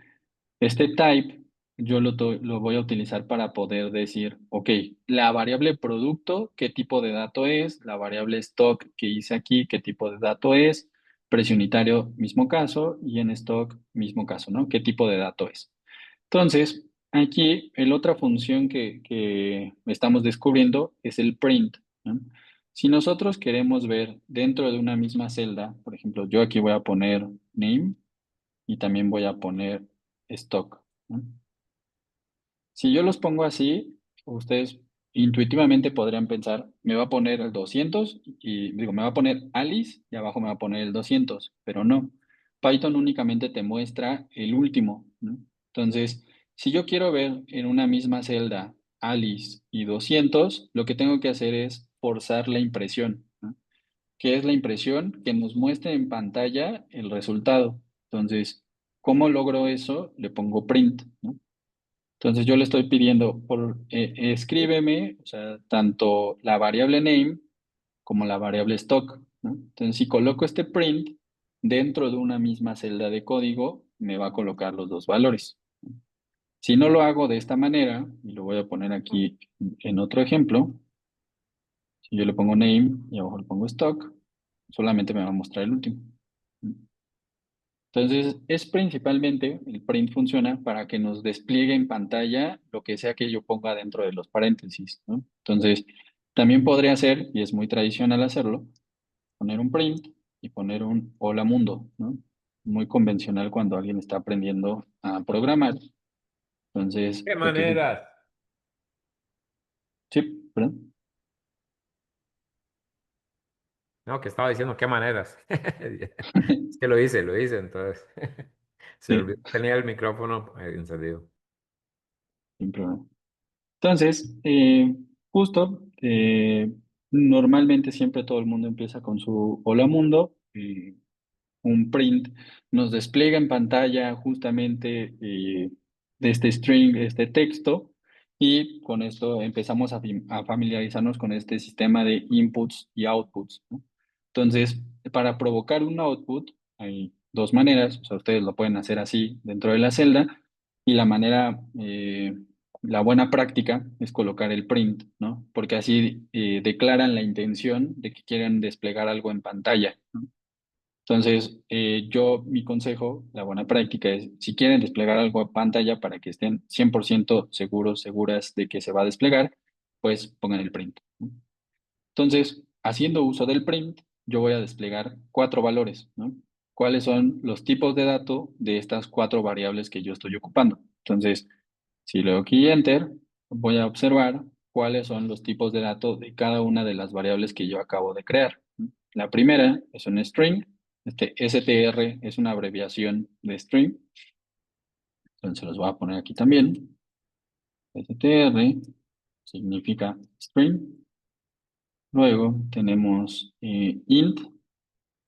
este type, yo lo voy a utilizar para poder decir, ok, la variable producto, qué tipo de dato es, la variable stock que hice aquí, qué tipo de dato es, precio unitario, mismo caso, y en stock, mismo caso, ¿no? ¿Qué tipo de dato es? Entonces, aquí, la otra función que estamos descubriendo es el print, ¿no? Si nosotros queremos ver dentro de una misma celda, por ejemplo, yo aquí voy a poner name y también voy a poner stock, ¿no? Si yo los pongo así, ustedes intuitivamente podrían pensar, me va a poner el 200 y digo, me va a poner Alice y abajo me va a poner el 200, pero no. Python únicamente te muestra el último, ¿no? Entonces, Si yo quiero ver en una misma celda Alice y 200, lo que tengo que hacer es forzar la impresión, ¿no? ¿Qué es la impresión? Que nos muestre en pantalla el resultado. Entonces, ¿cómo logro eso? Le pongo print, ¿no? Entonces yo le estoy pidiendo escríbeme, o sea, tanto la variable name como la variable stock, ¿no? Entonces, si coloco este print dentro de una misma celda de código, me va a colocar los dos valores. Si no lo hago de esta manera, y lo voy a poner aquí en otro ejemplo, si yo le pongo name y abajo le pongo stock, solamente me va a mostrar el último. Entonces, es principalmente, el print funciona para que nos despliegue en pantalla lo que sea que yo ponga dentro de los paréntesis, ¿no? Entonces, también podría hacer, y es muy tradicional hacerlo, poner un print y poner un hola mundo, ¿no? Muy convencional cuando alguien está aprendiendo a programar. Entonces, ¿Qué lo que... maneras? Sí, perdón. No, que estaba diciendo qué maneras. Es que lo hice, entonces. Se olvidó, Sí, tenía el micrófono encendido. sin problema. Entonces, justo, normalmente siempre todo el mundo empieza con su hola mundo, un print nos despliega en pantalla justamente de este string, este texto, y con esto empezamos a familiarizarnos con este sistema de inputs y outputs, ¿no? Entonces, para provocar un output, hay dos maneras, o sea, ustedes lo pueden hacer así dentro de la celda, y la manera, la buena práctica es colocar el print, ¿no? Porque así declaran la intención de que quieren desplegar algo en pantalla, ¿no? Entonces, mi consejo, la buena práctica es, si quieren desplegar algo a pantalla para que estén 100% seguros, seguras de que se va a desplegar, pues pongan el print, ¿no? Entonces, haciendo uso del print, yo voy a desplegar 4 valores, ¿no? ¿Cuáles son los tipos de datos de estas 4 variables que yo estoy ocupando? Entonces, si le doy aquí Enter, voy a observar cuáles son los tipos de datos de cada una de las variables que yo acabo de crear, ¿no? La primera es un string. Este str es una abreviación de string. Entonces los voy a poner aquí también. Str significa string. Luego tenemos int,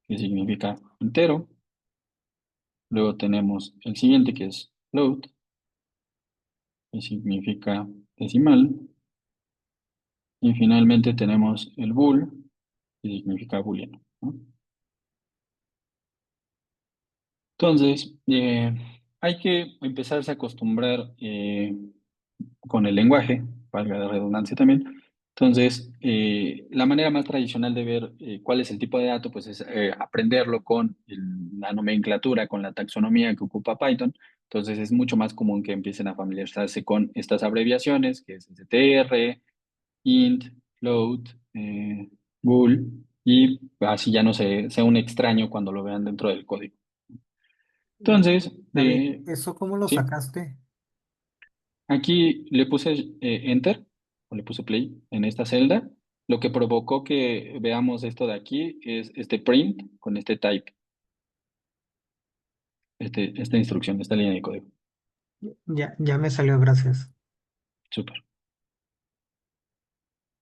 que significa entero. Luego tenemos el siguiente, que es float, que significa decimal. Y finalmente tenemos el bool, que significa booleano, ¿no? Entonces, hay que empezarse a acostumbrar con el lenguaje, valga la redundancia también. Entonces, la manera más tradicional de ver cuál es el tipo de dato, pues es aprenderlo con la nomenclatura, con la taxonomía que ocupa Python. Entonces, es mucho más común que empiecen a familiarizarse con estas abreviaciones, que es str, int, float, bool, y así ya no sea un extraño cuando lo vean dentro del código. Entonces, David, ¿eso cómo lo sí, sacaste? aquí le puse Enter, o le puse Play en esta celda. Lo que provocó que veamos esto de aquí es este print con este type, esta instrucción, esta línea de código. Ya me salió, gracias. Súper.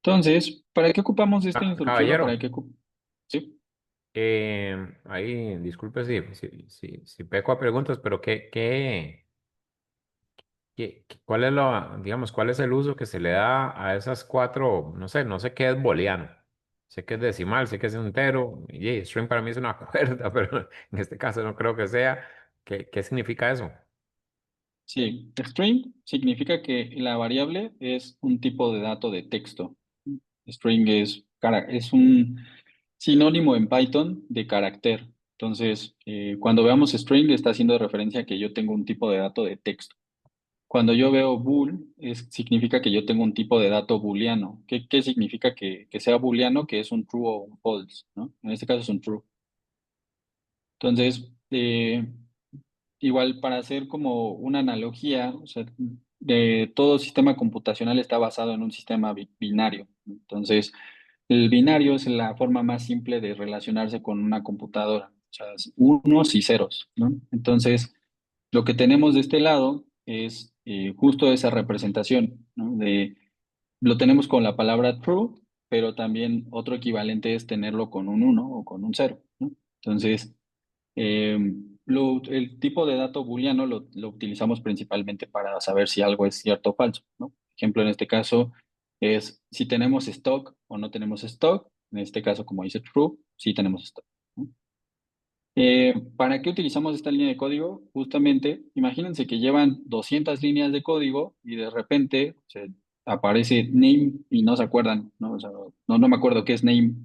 Entonces, ¿para qué ocupamos esta instrucción o para Caballero, qué ocupamos? Sí, ahí disculpe si peco a preguntas, pero ¿cuál es digamos, cuál es el uso que se le da a esas cuatro? No sé qué es booleano. Sé que es decimal, sé que es entero, y string para mí es una cuerda, pero en este caso no creo que sea. ¿Qué significa eso? sí. String significa que la variable es un tipo de dato de texto. String es un sinónimo en Python de carácter. Entonces, cuando veamos string, está haciendo referencia a que yo tengo un tipo de dato de texto. Cuando yo veo bool, significa que yo tengo un tipo de dato booleano. ¿Qué significa que sea booleano? Que es un true o un false, ¿no? En este caso es un true. Entonces, igual para hacer como una analogía, o sea, todo sistema computacional está basado en un sistema binario. Entonces, el binario es la forma más simple de relacionarse con una computadora, o sea, es unos y ceros, ¿no? Entonces, lo que tenemos de este lado es justo esa representación, ¿no? Lo tenemos con la palabra true, pero también otro equivalente es tenerlo con un 1 o con un 0, ¿no? Entonces, eh, el tipo de dato booleano lo utilizamos principalmente para saber si algo es cierto o falso, ¿no? Ejemplo, en este caso es si tenemos stock o no tenemos stock. En este caso, como dice true, sí tenemos stock, ¿no? ¿Para qué utilizamos esta línea de código? Justamente, imagínense que llevan 200 líneas de código y de repente aparece name y no se acuerdan, ¿no? O sea, no me acuerdo qué es name.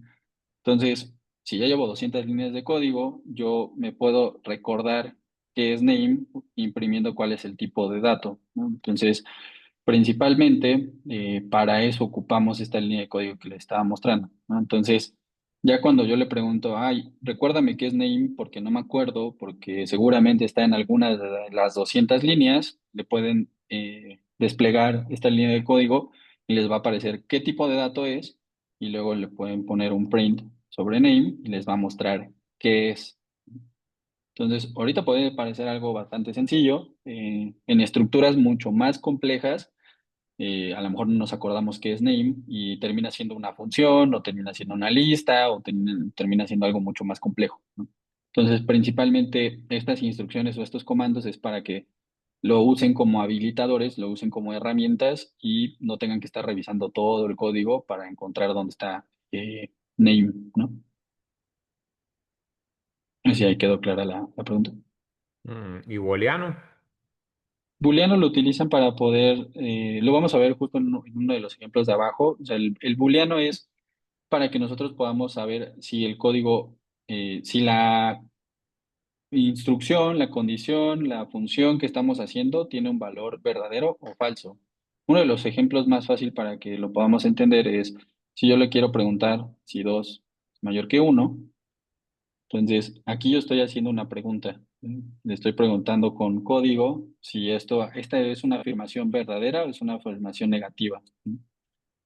Entonces, si ya llevo 200 líneas de código, yo me puedo recordar qué es name imprimiendo cuál es el tipo de dato, ¿no? Entonces, principalmente para eso ocupamos esta línea de código que le estaba mostrando, ¿no? Entonces, ya cuando yo le pregunto, ay, recuérdame qué es name porque no me acuerdo, porque seguramente está en alguna de las 200 líneas, le pueden desplegar esta línea de código y les va a aparecer qué tipo de dato es y luego le pueden poner un print sobre name y les va a mostrar qué es. Entonces, ahorita puede parecer algo bastante sencillo. En estructuras mucho más complejas, a lo mejor no nos acordamos qué es name y termina siendo una función o termina siendo una lista o termina siendo algo mucho más complejo, ¿no? Entonces, principalmente estas instrucciones o estos comandos es para que lo usen como habilitadores, lo usen como herramientas y no tengan que estar revisando todo el código para encontrar dónde está name, ¿no? No sé si ahí quedó clara la pregunta. ¿Y booleano? Booleano lo utilizan para poder, lo vamos a ver justo en uno de los ejemplos de abajo. O sea, el booleano es para que nosotros podamos saber si el código, si la instrucción, la condición, la función que estamos haciendo tiene un valor verdadero o falso. Uno de los ejemplos más fácil para que lo podamos entender es si yo le quiero preguntar si 2 es mayor que 1. Entonces, aquí yo estoy haciendo una pregunta. Le estoy preguntando con código si esta es una afirmación verdadera o es una afirmación negativa, ¿no?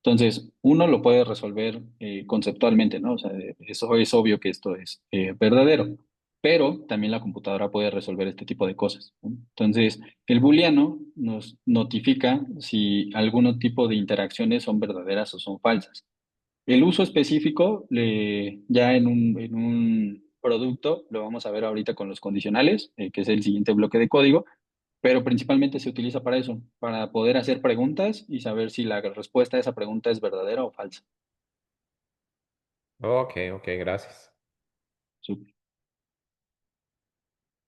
Entonces, uno lo puede resolver conceptualmente, ¿no? O sea, eso es obvio que esto es verdadero, pero también la computadora puede resolver este tipo de cosas, ¿no? Entonces, el booleano nos notifica si algún tipo de interacciones son verdaderas o son falsas. El uso específico, ya en un producto, lo vamos a ver ahorita con los condicionales, que es el siguiente bloque de código, pero principalmente se utiliza para eso, para poder hacer preguntas y saber si la respuesta a esa pregunta es verdadera o falsa. Ok, ok, gracias. Súper.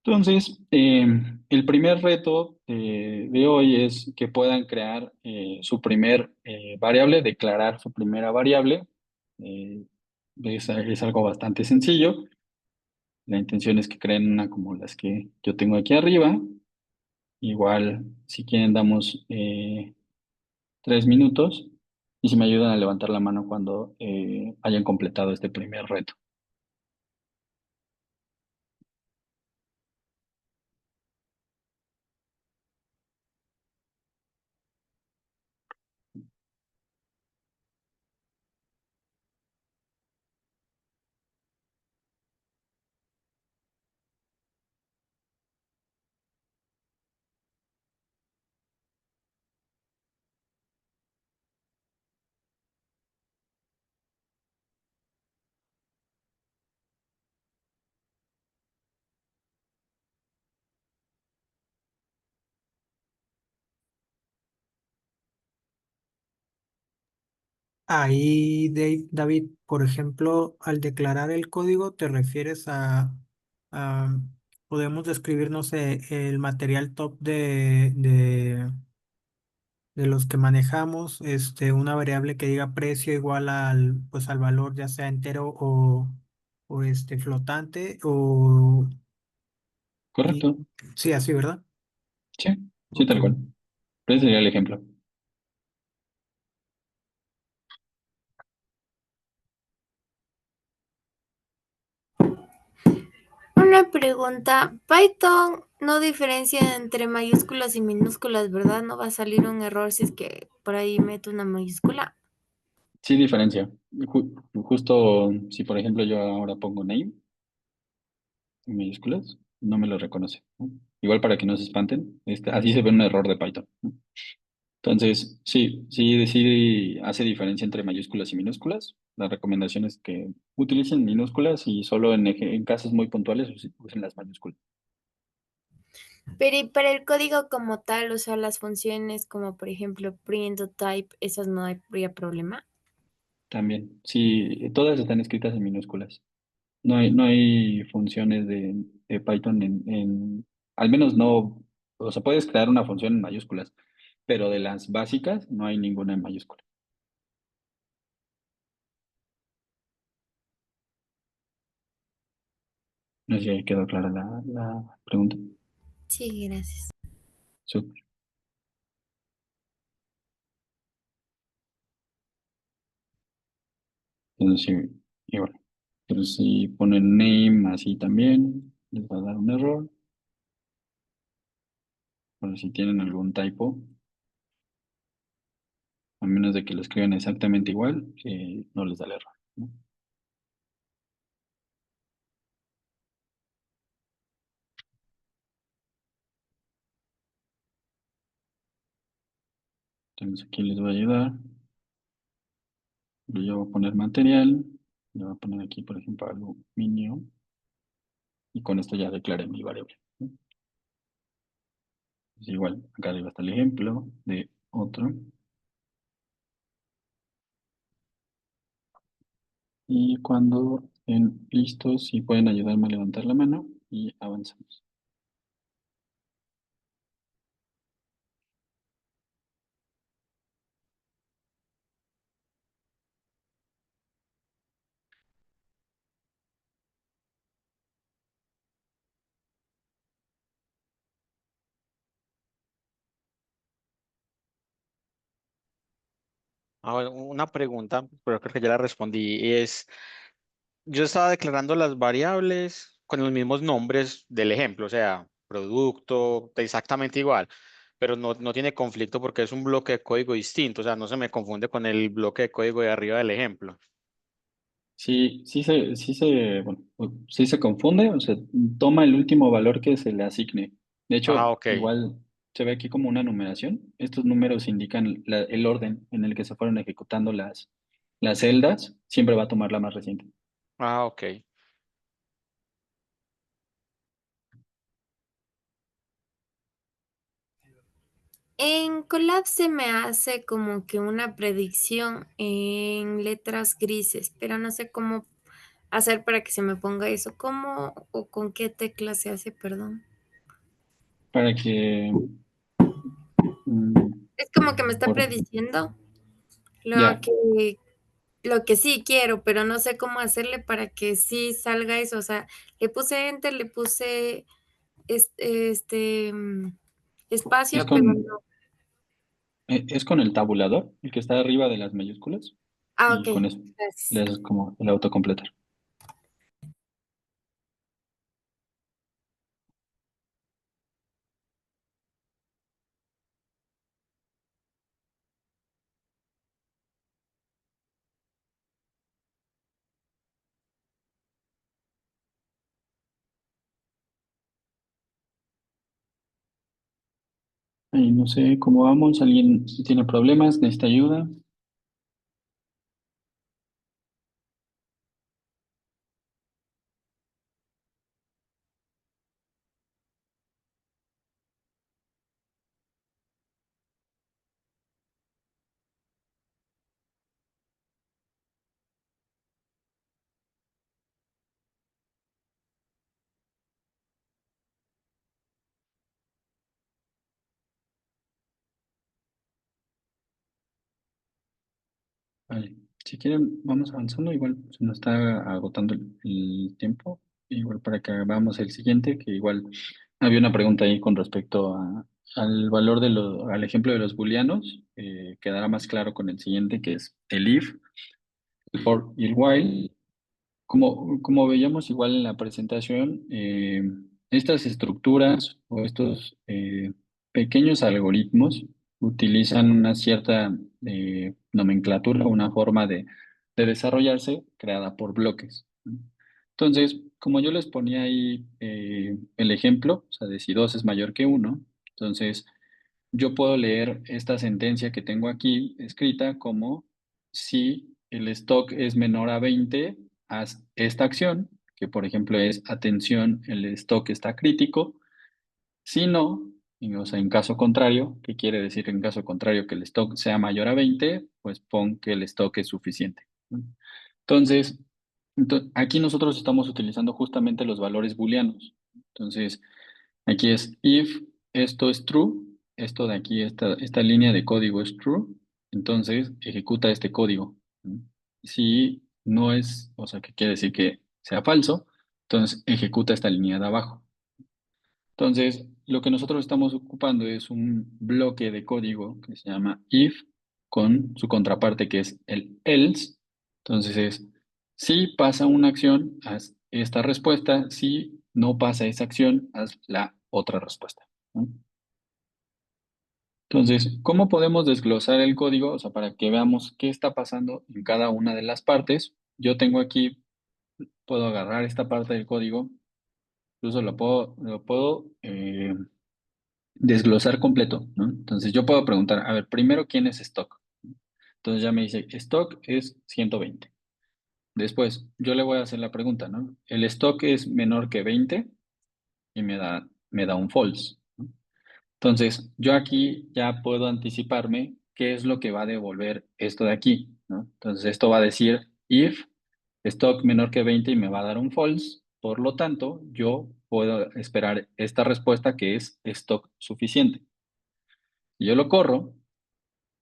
Entonces, el primer reto de hoy es que puedan crear su primer variable, declarar su primera variable. Eh, es algo bastante sencillo. La intención es que creen una como las que yo tengo aquí arriba. Igual, si quieren, damos 3 minutos y si me ayudan a levantar la mano cuando hayan completado este primer reto. Ahí, David, por ejemplo, al declarar el código, te refieres a- podemos describir, no sé, el material top de los que manejamos, una variable que diga precio igual pues al valor, ya sea entero o flotante, y, ¿Correcto? sí, así, ¿verdad? Sí, sí, Ok. tal cual. Ese sería el ejemplo. Una pregunta, Python no diferencia entre mayúsculas y minúsculas, ¿verdad? No va a salir un error si es que por ahí meto una mayúscula. Sí, diferencia. Justo si, por ejemplo, yo ahora pongo name en mayúsculas, no me lo reconoce, ¿no? Igual para que no se espanten, así se ve un error de Python, ¿no? Entonces, sí hace diferencia entre mayúsculas y minúsculas. La recomendación es que utilicen minúsculas y solo en casos muy puntuales usen las mayúsculas. Pero y para el código como tal, o sea, las funciones como por ejemplo print o type, esas no habría problema. También, sí, todas están escritas en minúsculas. No hay funciones de Python al menos no, o sea, puedes crear una función en mayúsculas, pero de las básicas no hay ninguna en mayúsculas. No sé si ahí quedó clara la pregunta. Sí, gracias. Súper. Entonces, sí, igual. Pero si ponen name así también, les va a dar un error. Bueno, si tienen algún typo, a menos de que lo escriban exactamente igual, no les da el error, ¿no? Entonces aquí les voy a ayudar. Yo voy a poner material, le voy a poner aquí, por ejemplo, aluminio, y con esto ya declaré mi variable, ¿no? Pues igual, acá arriba está el ejemplo de otro. Y cuando estén listos, si pueden ayudarme a levantar la mano y avanzamos. Ahora, una pregunta, pero creo que ya la respondí, es, yo estaba declarando las variables con los mismos nombres del ejemplo, o sea, producto, exactamente igual, pero no tiene conflicto porque es un bloque de código distinto, o sea, no se me confunde con el bloque de código de arriba del ejemplo. Bueno, sí se confunde, o sea, toma el último valor que se le asigne. De Ah, hecho, ok. igual se ve aquí como una numeración. Estos números indican el orden en el que se fueron ejecutando las celdas. Siempre va a tomar la más reciente. Ah, ok. En Colab se me hace como que una predicción en letras grises, pero no sé cómo hacer para que se me ponga eso. ¿Cómo o con qué tecla se hace, perdón? Para que, mm, Es como que me está por, prediciendo lo ya, que, lo que sí quiero, pero no sé cómo hacerle para que sí salga eso. O sea, le puse enter, le puse es espacio, pero con, no. es con el tabulador, el que está arriba de las mayúsculas, Ah, y ok, con eso le gracias. haces como el autocompletar. Ay, no sé cómo vamos, ¿alguien tiene problemas? ¿Necesita ayuda? Vale, si quieren, vamos avanzando, igual se nos está agotando el tiempo, igual para que hagamos el siguiente, que igual había una pregunta ahí con respecto al valor al ejemplo de los booleanos, quedará más claro con el siguiente, que es el if, el for y el while. Como veíamos igual en la presentación, estas estructuras o estos pequeños algoritmos utilizan una cierta nomenclatura, una forma de desarrollarse creada por bloques, ¿no? Entonces, como yo les ponía ahí el ejemplo, o sea, de si 2 es mayor que 1, entonces yo puedo leer esta sentencia que tengo aquí escrita como si el stock es menor a 20, haz esta acción, que por ejemplo es atención, el stock está crítico. Si no, o sea, en caso contrario, ¿qué quiere decir en caso contrario? Que el stock sea mayor a 20, pues pon que el stock es suficiente, ¿no? Entonces, aquí nosotros estamos utilizando justamente los valores booleanos. Entonces, aquí es if esto es true, esto de aquí, esta línea de código es true, entonces ejecuta este código, ¿no? Si no es, o sea, que quiere decir que sea falso, entonces ejecuta esta línea de abajo. Entonces, lo que nosotros estamos ocupando es un bloque de código que se llama if con su contraparte que es el else. Entonces es, si pasa una acción, haz esta respuesta. Si no pasa esa acción, haz la otra respuesta, ¿no? Entonces, ¿cómo podemos desglosar el código? O sea, para que veamos qué está pasando en cada una de las partes. Yo tengo aquí, puedo agarrar esta parte del código, incluso lo puedo desglosar completo, ¿no? Entonces yo puedo preguntar, a ver, primero, ¿quién es stock? Entonces ya me dice, stock es 120. Después, yo le voy a hacer la pregunta, ¿no? El stock es menor que 20 y me da un false, ¿no? Entonces, yo aquí ya puedo anticiparme qué es lo que va a devolver esto de aquí, ¿no? Entonces, esto va a decir if stock menor que 20 y me va a dar un false. Por lo tanto, yo puedo esperar esta respuesta que es stock suficiente. Si yo lo corro,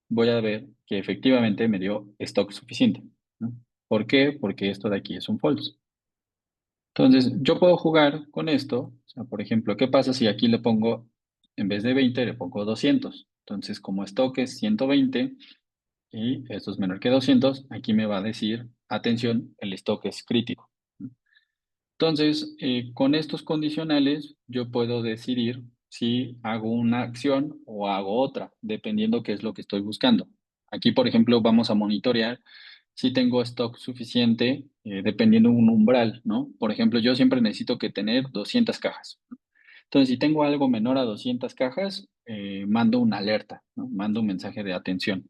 voy a ver que efectivamente me dio stock suficiente, ¿no? ¿Por qué? Porque esto de aquí es un false. Entonces, yo puedo jugar con esto. O sea, por ejemplo, ¿qué pasa si aquí le pongo, en vez de 20, le pongo 200? Entonces, como stock es 120 y esto es menor que 200, aquí me va a decir, atención, el stock es crítico, ¿no? Entonces, con estos condicionales, yo puedo decidir si hago una acción o hago otra, dependiendo qué es lo que estoy buscando. Aquí, por ejemplo, vamos a monitorear si tengo stock suficiente, dependiendo de un umbral, ¿no? Por ejemplo, yo siempre necesito que tener 200 cajas. Entonces, si tengo algo menor a 200 cajas, mando una alerta, ¿no? Mando un mensaje de atención.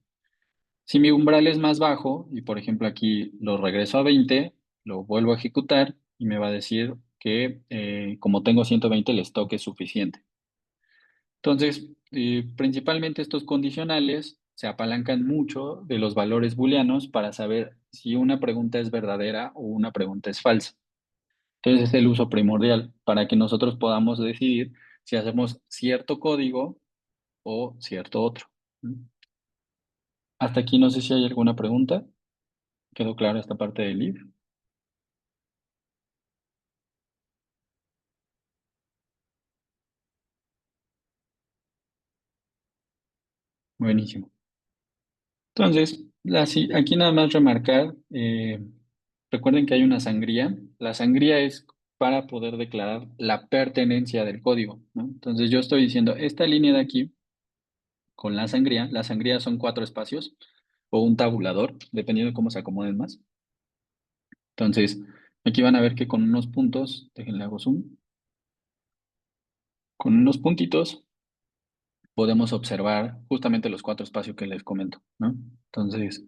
Si mi umbral es más bajo, y por ejemplo aquí lo regreso a 20, lo vuelvo a ejecutar y me va a decir que como tengo 120, el stock es suficiente. Entonces, principalmente estos condicionales se apalancan mucho de los valores booleanos para saber si una pregunta es verdadera o una pregunta es falsa. Entonces, es el uso primordial para que nosotros podamos decidir si hacemos cierto código o cierto otro, ¿no? Hasta aquí no sé si hay alguna pregunta. ¿Quedó clara esta parte del if? Buenísimo. Entonces, aquí nada más remarcar, recuerden que hay una sangría. La sangría es para poder declarar la pertenencia del código, ¿no? Entonces yo estoy diciendo, esta línea de aquí, con la sangría son 4 espacios o un tabulador, dependiendo de cómo se acomoden más. Entonces, aquí van a ver que con unos puntos, déjenle hago zoom, con unos puntitos podemos observar justamente los 4 espacios que les comento, ¿no? Entonces,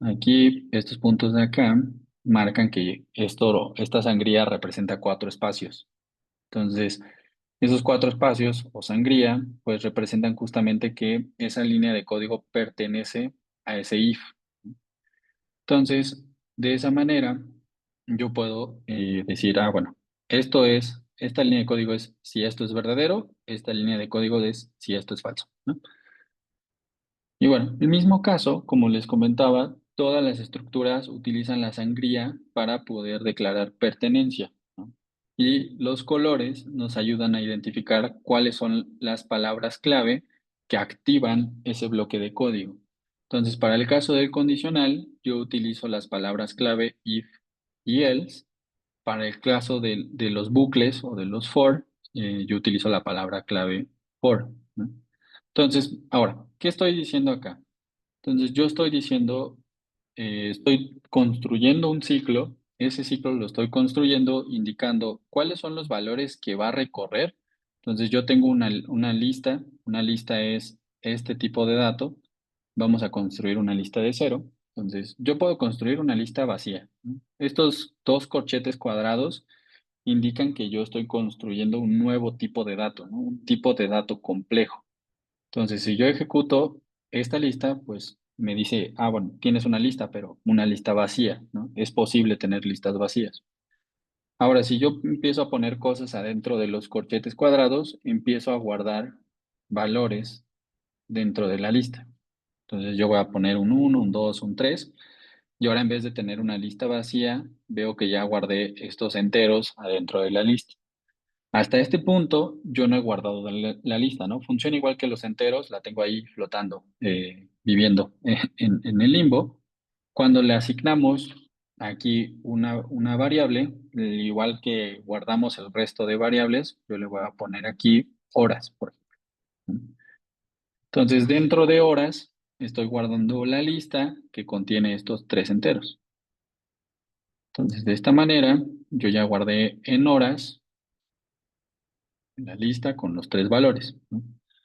aquí, estos puntos de acá marcan que esta sangría representa 4 espacios. Entonces, esos 4 espacios o sangría, pues representan justamente que esa línea de código pertenece a ese if. Entonces, de esa manera, yo puedo decir, bueno, esta línea de código es si esto es verdadero, esta línea de código es si esto es falso, ¿no? Y bueno, el mismo caso, como les comentaba, todas las estructuras utilizan la sangría para poder declarar pertenencia, ¿no? Y los colores nos ayudan a identificar cuáles son las palabras clave que activan ese bloque de código. Entonces, para el caso del condicional, yo utilizo las palabras clave if y else. Para el caso de los bucles o de los for, yo utilizo la palabra clave for, ¿no? Entonces, ahora, ¿qué estoy diciendo acá? Entonces, yo estoy diciendo, estoy construyendo un ciclo ese ciclo lo estoy construyendo indicando cuáles son los valores que va a recorrer. Entonces yo tengo una lista es este tipo de dato. Vamos a construir una lista de 0. Entonces yo puedo construir una lista vacía, ¿no? Estos dos corchetes cuadrados indican que yo estoy construyendo un nuevo tipo de dato, ¿no? Un tipo de dato complejo. Entonces, si yo ejecuto esta lista, pues me dice, ah, bueno, tienes una lista, pero una lista vacía, ¿no? Es posible tener listas vacías. Ahora, si yo empiezo a poner cosas adentro de los corchetes cuadrados, empiezo a guardar valores dentro de la lista. Entonces, yo voy a poner un 1, un 2, un 3, y ahora en vez de tener una lista vacía, veo que ya guardé estos enteros adentro de la lista. Hasta este punto, yo no he guardado la lista, ¿no? Funciona igual que los enteros, la tengo ahí flotando, viviendo en el limbo. Cuando le asignamos aquí una variable, igual que guardamos el resto de variables, yo le voy a poner aquí horas, por ejemplo, ¿no? Entonces, dentro de horas, estoy guardando la lista que contiene estos 3 enteros. Entonces, de esta manera, yo ya guardé en horas la lista con los 3 valores, ¿no?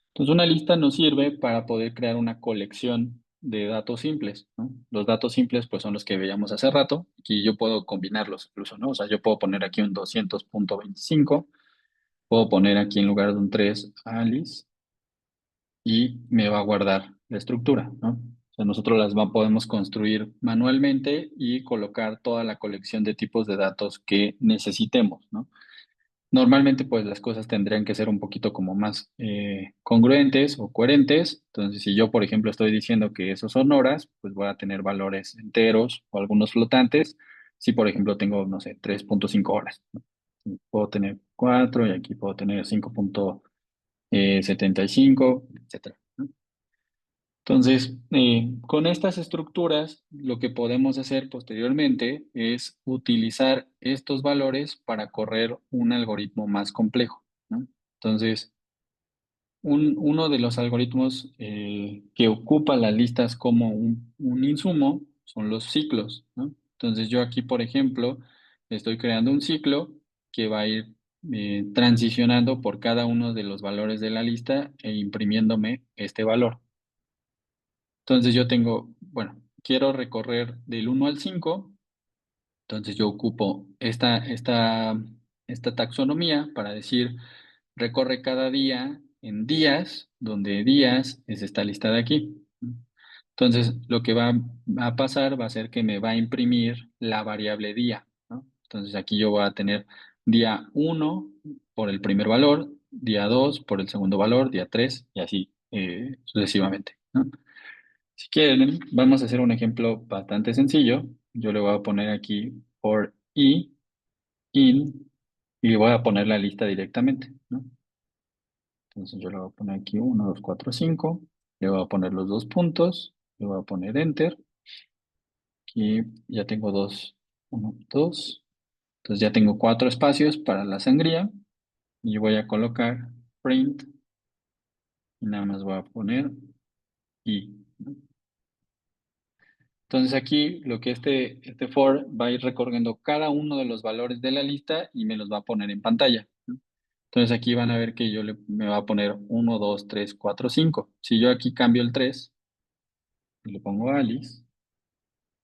Entonces, una lista nos sirve para poder crear una colección de datos simples, ¿no? Los datos simples, pues, son los que veíamos hace rato. Aquí yo puedo combinarlos incluso, ¿no? O sea, yo puedo poner aquí un 200.25, puedo poner aquí en lugar de un 3, Alice, y me va a guardar la estructura, ¿no? O sea, nosotros podemos construir manualmente y colocar toda la colección de tipos de datos que necesitemos, ¿no? Normalmente, pues las cosas tendrían que ser un poquito como más congruentes o coherentes. Entonces, si yo, por ejemplo, estoy diciendo que esos son horas, pues voy a tener valores enteros o algunos flotantes. Si, por ejemplo, tengo, no sé, 3.5 horas, ¿no? Puedo tener 4 y aquí puedo tener 5.75, etcétera, ¿no? Entonces, con estas estructuras, lo que podemos hacer posteriormente es utilizar estos valores para correr un algoritmo más complejo, ¿no? Entonces, uno de los algoritmos que ocupa las listas como un insumo son los ciclos, ¿no? Entonces, yo aquí, por ejemplo, estoy creando un ciclo que va a ir transicionando por cada uno de los valores de la lista e imprimiéndome este valor. Entonces yo tengo, bueno, quiero recorrer del 1 al 5, entonces yo ocupo esta taxonomía para decir, recorre cada día en días, donde días es esta lista de aquí. Entonces lo que va a pasar va a ser que me va a imprimir la variable día, ¿no? Entonces aquí yo voy a tener día 1 por el primer valor, día 2 por el segundo valor, día 3 y así sucesivamente, ¿no? Si quieren, vamos a hacer un ejemplo bastante sencillo. Yo le voy a poner aquí for i in y le voy a poner la lista directamente, ¿no? Entonces yo le voy a poner aquí 1, 2, 4, 5. Le voy a poner los 2 puntos. Le voy a poner enter. Aquí ya tengo 2, 1, 2. Entonces ya tengo 4 espacios para la sangría. Y voy a colocar print. Y nada más voy a poner i, ¿no? Entonces aquí lo que este for va a ir recorriendo cada uno de los valores de la lista y me los va a poner en pantalla, ¿no? Entonces aquí van a ver que me va a poner 1, 2, 3, 4, 5. Si yo aquí cambio el 3 y le pongo Alice,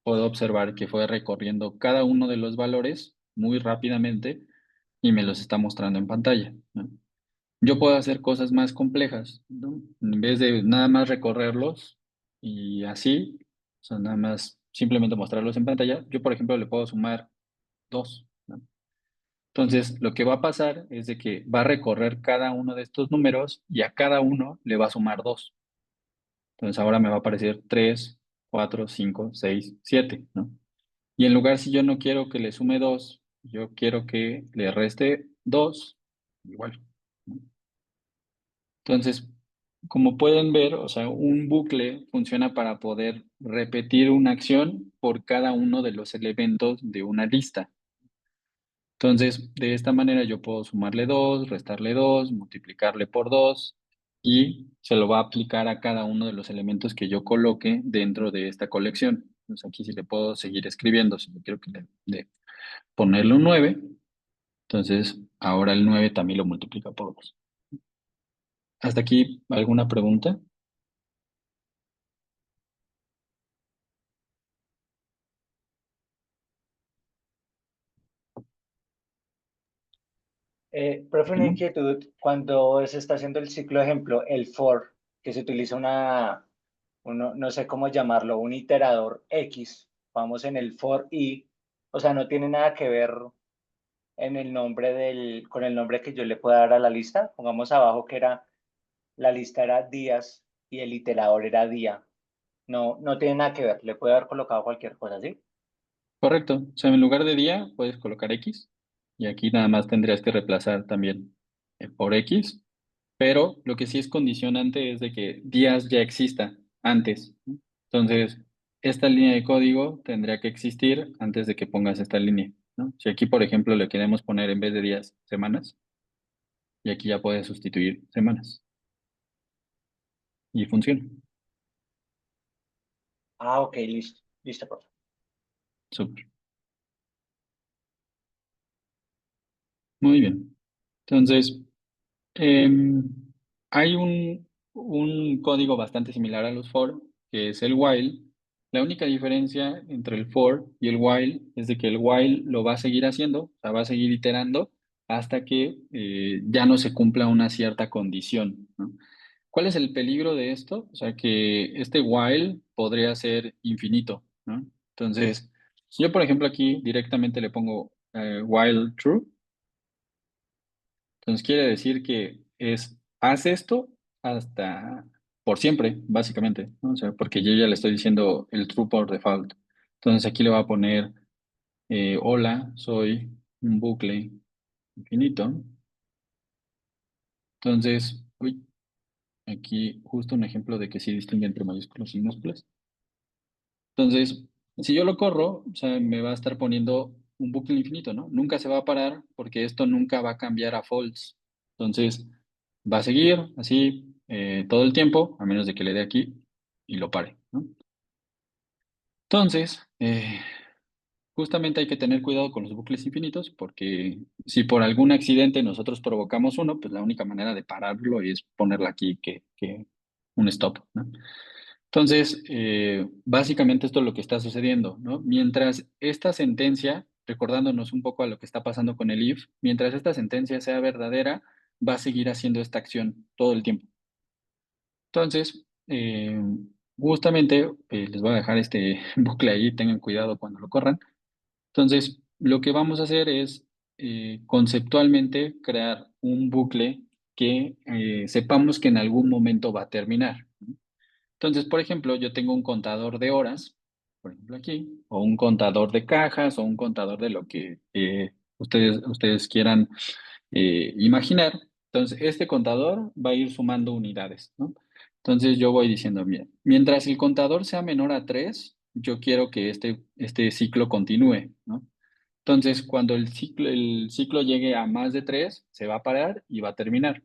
puedo observar que fue recorriendo cada uno de los valores muy rápidamente y me los está mostrando en pantalla, ¿no? Yo puedo hacer cosas más complejas, ¿no? En vez de nada más recorrerlos y así, o sea, nada más simplemente mostrarlos en pantalla, yo, por ejemplo, le puedo sumar 2, ¿no? Entonces, lo que va a pasar es de que va a recorrer cada uno de estos números y a cada uno le va a sumar 2. Entonces, ahora me va a aparecer 3, 4, 5, 6, 7, ¿no? Y en lugar, si yo no quiero que le sume 2, yo quiero que le reste 2, igual, ¿no? Entonces, como pueden ver, o sea, un bucle funciona para poder repetir una acción por cada uno de los elementos de una lista. Entonces, de esta manera yo puedo sumarle 2, restarle 2, multiplicarle por 2 y se lo va a aplicar a cada uno de los elementos que yo coloque dentro de esta colección. Entonces aquí sí le puedo seguir escribiendo, si yo quiero que de ponerle un 9. Entonces ahora el 9 también lo multiplica por 2. ¿Hasta aquí alguna pregunta? Profe, una ¿No? inquietud, cuando se está haciendo el ciclo, ejemplo, el for, que se utiliza no sé cómo llamarlo, un iterador X, vamos en el for i, o sea, no tiene nada que ver en el nombre con el nombre que yo le pueda dar a la lista. Pongamos abajo que la lista era días y el iterador era día. No, no tiene nada que ver, le puede haber colocado cualquier cosa, ¿sí? Correcto. O sea, en lugar de día puedes colocar X y aquí nada más tendrías que reemplazar también por X, pero lo que sí es condicionante es de que días ya exista antes, ¿no? Entonces, esta línea de código tendría que existir antes de que pongas esta línea, ¿no? Si aquí, por ejemplo, le queremos poner en vez de días, semanas, y aquí ya puedes sustituir semanas y funciona. Ah, ok, listo, listo, profe. Súper. Muy bien. Entonces, Em, hay un código bastante similar a los for, que es el while. La única diferencia entre el for y el while es de que el while lo va a seguir haciendo, o sea, va a seguir iterando hasta que ya no se cumpla una cierta condición, ¿no? ¿Cuál es el peligro de esto? O sea, que este while podría ser infinito, ¿no? Entonces, si yo, por ejemplo, aquí directamente le pongo while true, entonces quiere decir que haz esto hasta por siempre, básicamente, ¿no? O sea, porque yo ya le estoy diciendo el true por default. Entonces aquí le voy a poner, hola, soy un bucle infinito. Entonces, uy, aquí justo un ejemplo de que sí distingue entre mayúsculas y minúsculas. Entonces, si yo lo corro, o sea, me va a estar poniendo un bucle infinito, ¿no? Nunca se va a parar porque esto nunca va a cambiar a false. Entonces, va a seguir así todo el tiempo, a menos de que le dé aquí y lo pare, ¿no? Entonces, justamente hay que tener cuidado con los bucles infinitos porque si por algún accidente nosotros provocamos uno, pues la única manera de pararlo es ponerle aquí que un stop, ¿no? Entonces, básicamente esto es lo que está sucediendo, ¿no? Mientras esta sentencia, recordándonos un poco a lo que está pasando con el if, mientras esta sentencia sea verdadera, va a seguir haciendo esta acción todo el tiempo. Entonces, justamente, les voy a dejar este bucle ahí, tengan cuidado cuando lo corran. Entonces, lo que vamos a hacer es conceptualmente crear un bucle que sepamos que en algún momento va a terminar, ¿no? Entonces, por ejemplo, yo tengo un contador de horas, por ejemplo aquí, o un contador de cajas, o un contador de lo que ustedes quieran imaginar. Entonces, este contador va a ir sumando unidades, ¿no? Entonces, yo voy diciendo, bien, mientras el contador sea menor a 3, yo quiero que este ciclo continúe, ¿no? Entonces, cuando el ciclo llegue a más de 3, se va a parar y va a terminar.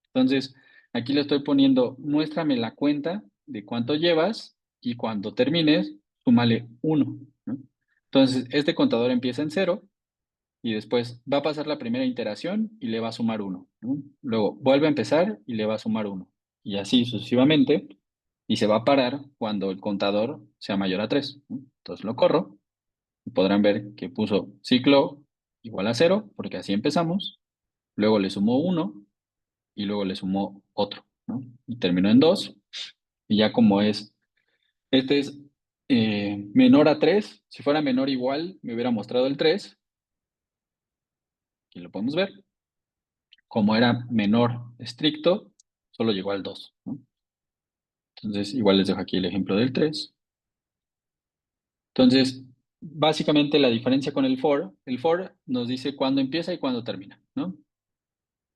Entonces, aquí le estoy poniendo, muéstrame la cuenta de cuánto llevas y cuando termines, súmale 1, ¿no? Entonces, este contador empieza en 0 y después va a pasar la primera iteración y le va a sumar 1, ¿no? Luego vuelve a empezar y le va a sumar 1. Y así sucesivamente. Y se va a parar cuando el contador sea mayor a 3, ¿no? Entonces lo corro y podrán ver que puso ciclo igual a 0, porque así empezamos. Luego le sumó 1 y luego le sumó otro, ¿no? Y terminó en 2. Y ya como este es menor a 3, si fuera menor igual, me hubiera mostrado el 3. Aquí lo podemos ver. Como era menor estricto, solo llegó al 2, ¿no? Entonces, igual les dejo aquí el ejemplo del 3. Entonces, básicamente la diferencia con el for nos dice cuándo empieza y cuándo termina, ¿no?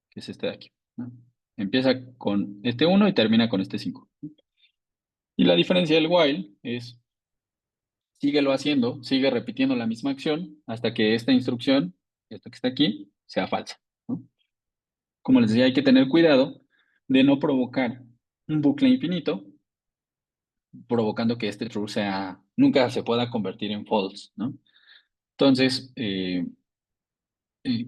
Que es este de aquí, ¿no? Empieza con este 1 y termina con este 5. Y la diferencia del while es, síguelo haciendo, sigue repitiendo la misma acción hasta que esta instrucción, esto que está aquí, sea falsa, ¿no? Como les decía, hay que tener cuidado de no provocar un bucle infinito provocando que este true nunca se pueda convertir en false, ¿no? Entonces,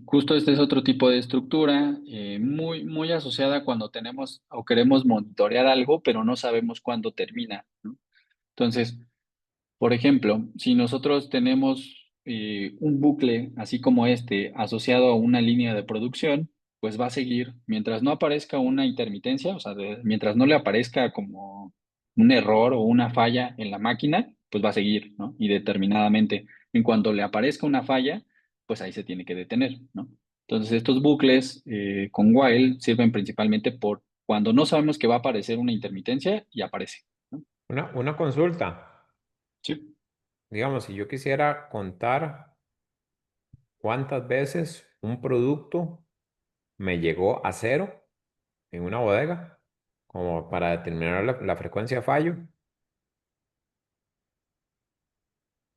justo este es otro tipo de estructura muy asociada cuando tenemos o queremos monitorear algo, pero no sabemos cuándo termina, ¿no? Entonces, por ejemplo, si nosotros tenemos un bucle así como este asociado a una línea de producción, pues va a seguir mientras no aparezca una intermitencia, o sea, mientras no le aparezca como un error o una falla en la máquina, pues va a seguir, ¿no? Y determinadamente, en cuanto le aparezca una falla, pues ahí se tiene que detener, ¿no? Entonces, estos bucles con while sirven principalmente por cuando no sabemos que va a aparecer una intermitencia y aparece, ¿no? Una consulta. Sí. Digamos, si yo quisiera contar cuántas veces un producto me llegó a cero en una bodega, como para determinar la frecuencia de fallo.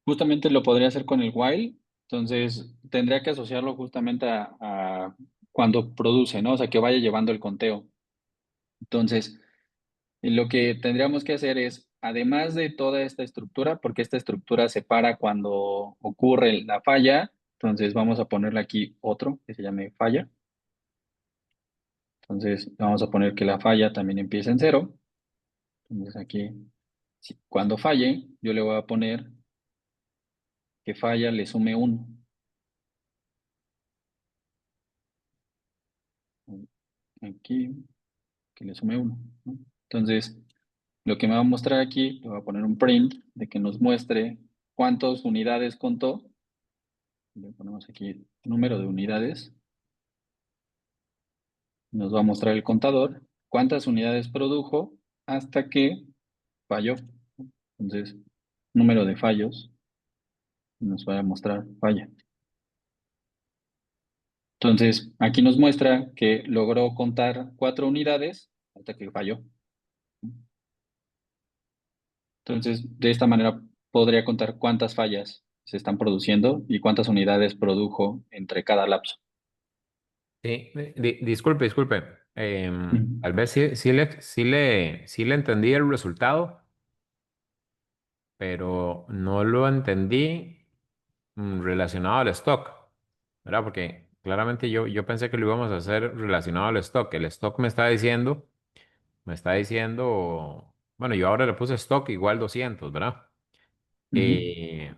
Justamente lo podría hacer con el while, entonces tendría que asociarlo justamente a cuando produce, ¿no? O sea, que vaya llevando el conteo. Entonces, lo que tendríamos que hacer es, además de toda esta estructura, porque esta estructura separa cuando ocurre la falla, entonces vamos a ponerle aquí otro que se llame falla. Entonces, vamos a poner que la falla también empieza en cero. Entonces, aquí, cuando falle, yo le voy a poner que falla le sume 1. Aquí, que le sume 1, ¿no? Entonces, lo que me va a mostrar aquí, le voy a poner un print de que nos muestre cuántas unidades contó. Le ponemos aquí número de unidades. Nos va a mostrar el contador, cuántas unidades produjo hasta que falló. Entonces, número de fallos, nos va a mostrar falla. Entonces, aquí nos muestra que logró contar 4 unidades hasta que falló. Entonces, de esta manera podría contar cuántas fallas se están produciendo y cuántas unidades produjo entre cada lapso. Sí, disculpe, disculpe. Ujú. Tal vez sí le entendí el resultado, pero no lo entendí relacionado al stock, ¿verdad? Porque claramente yo pensé que lo íbamos a hacer relacionado al stock. El stock me está diciendo, bueno, yo ahora le puse stock igual 200, ¿verdad? Ujú. Eh,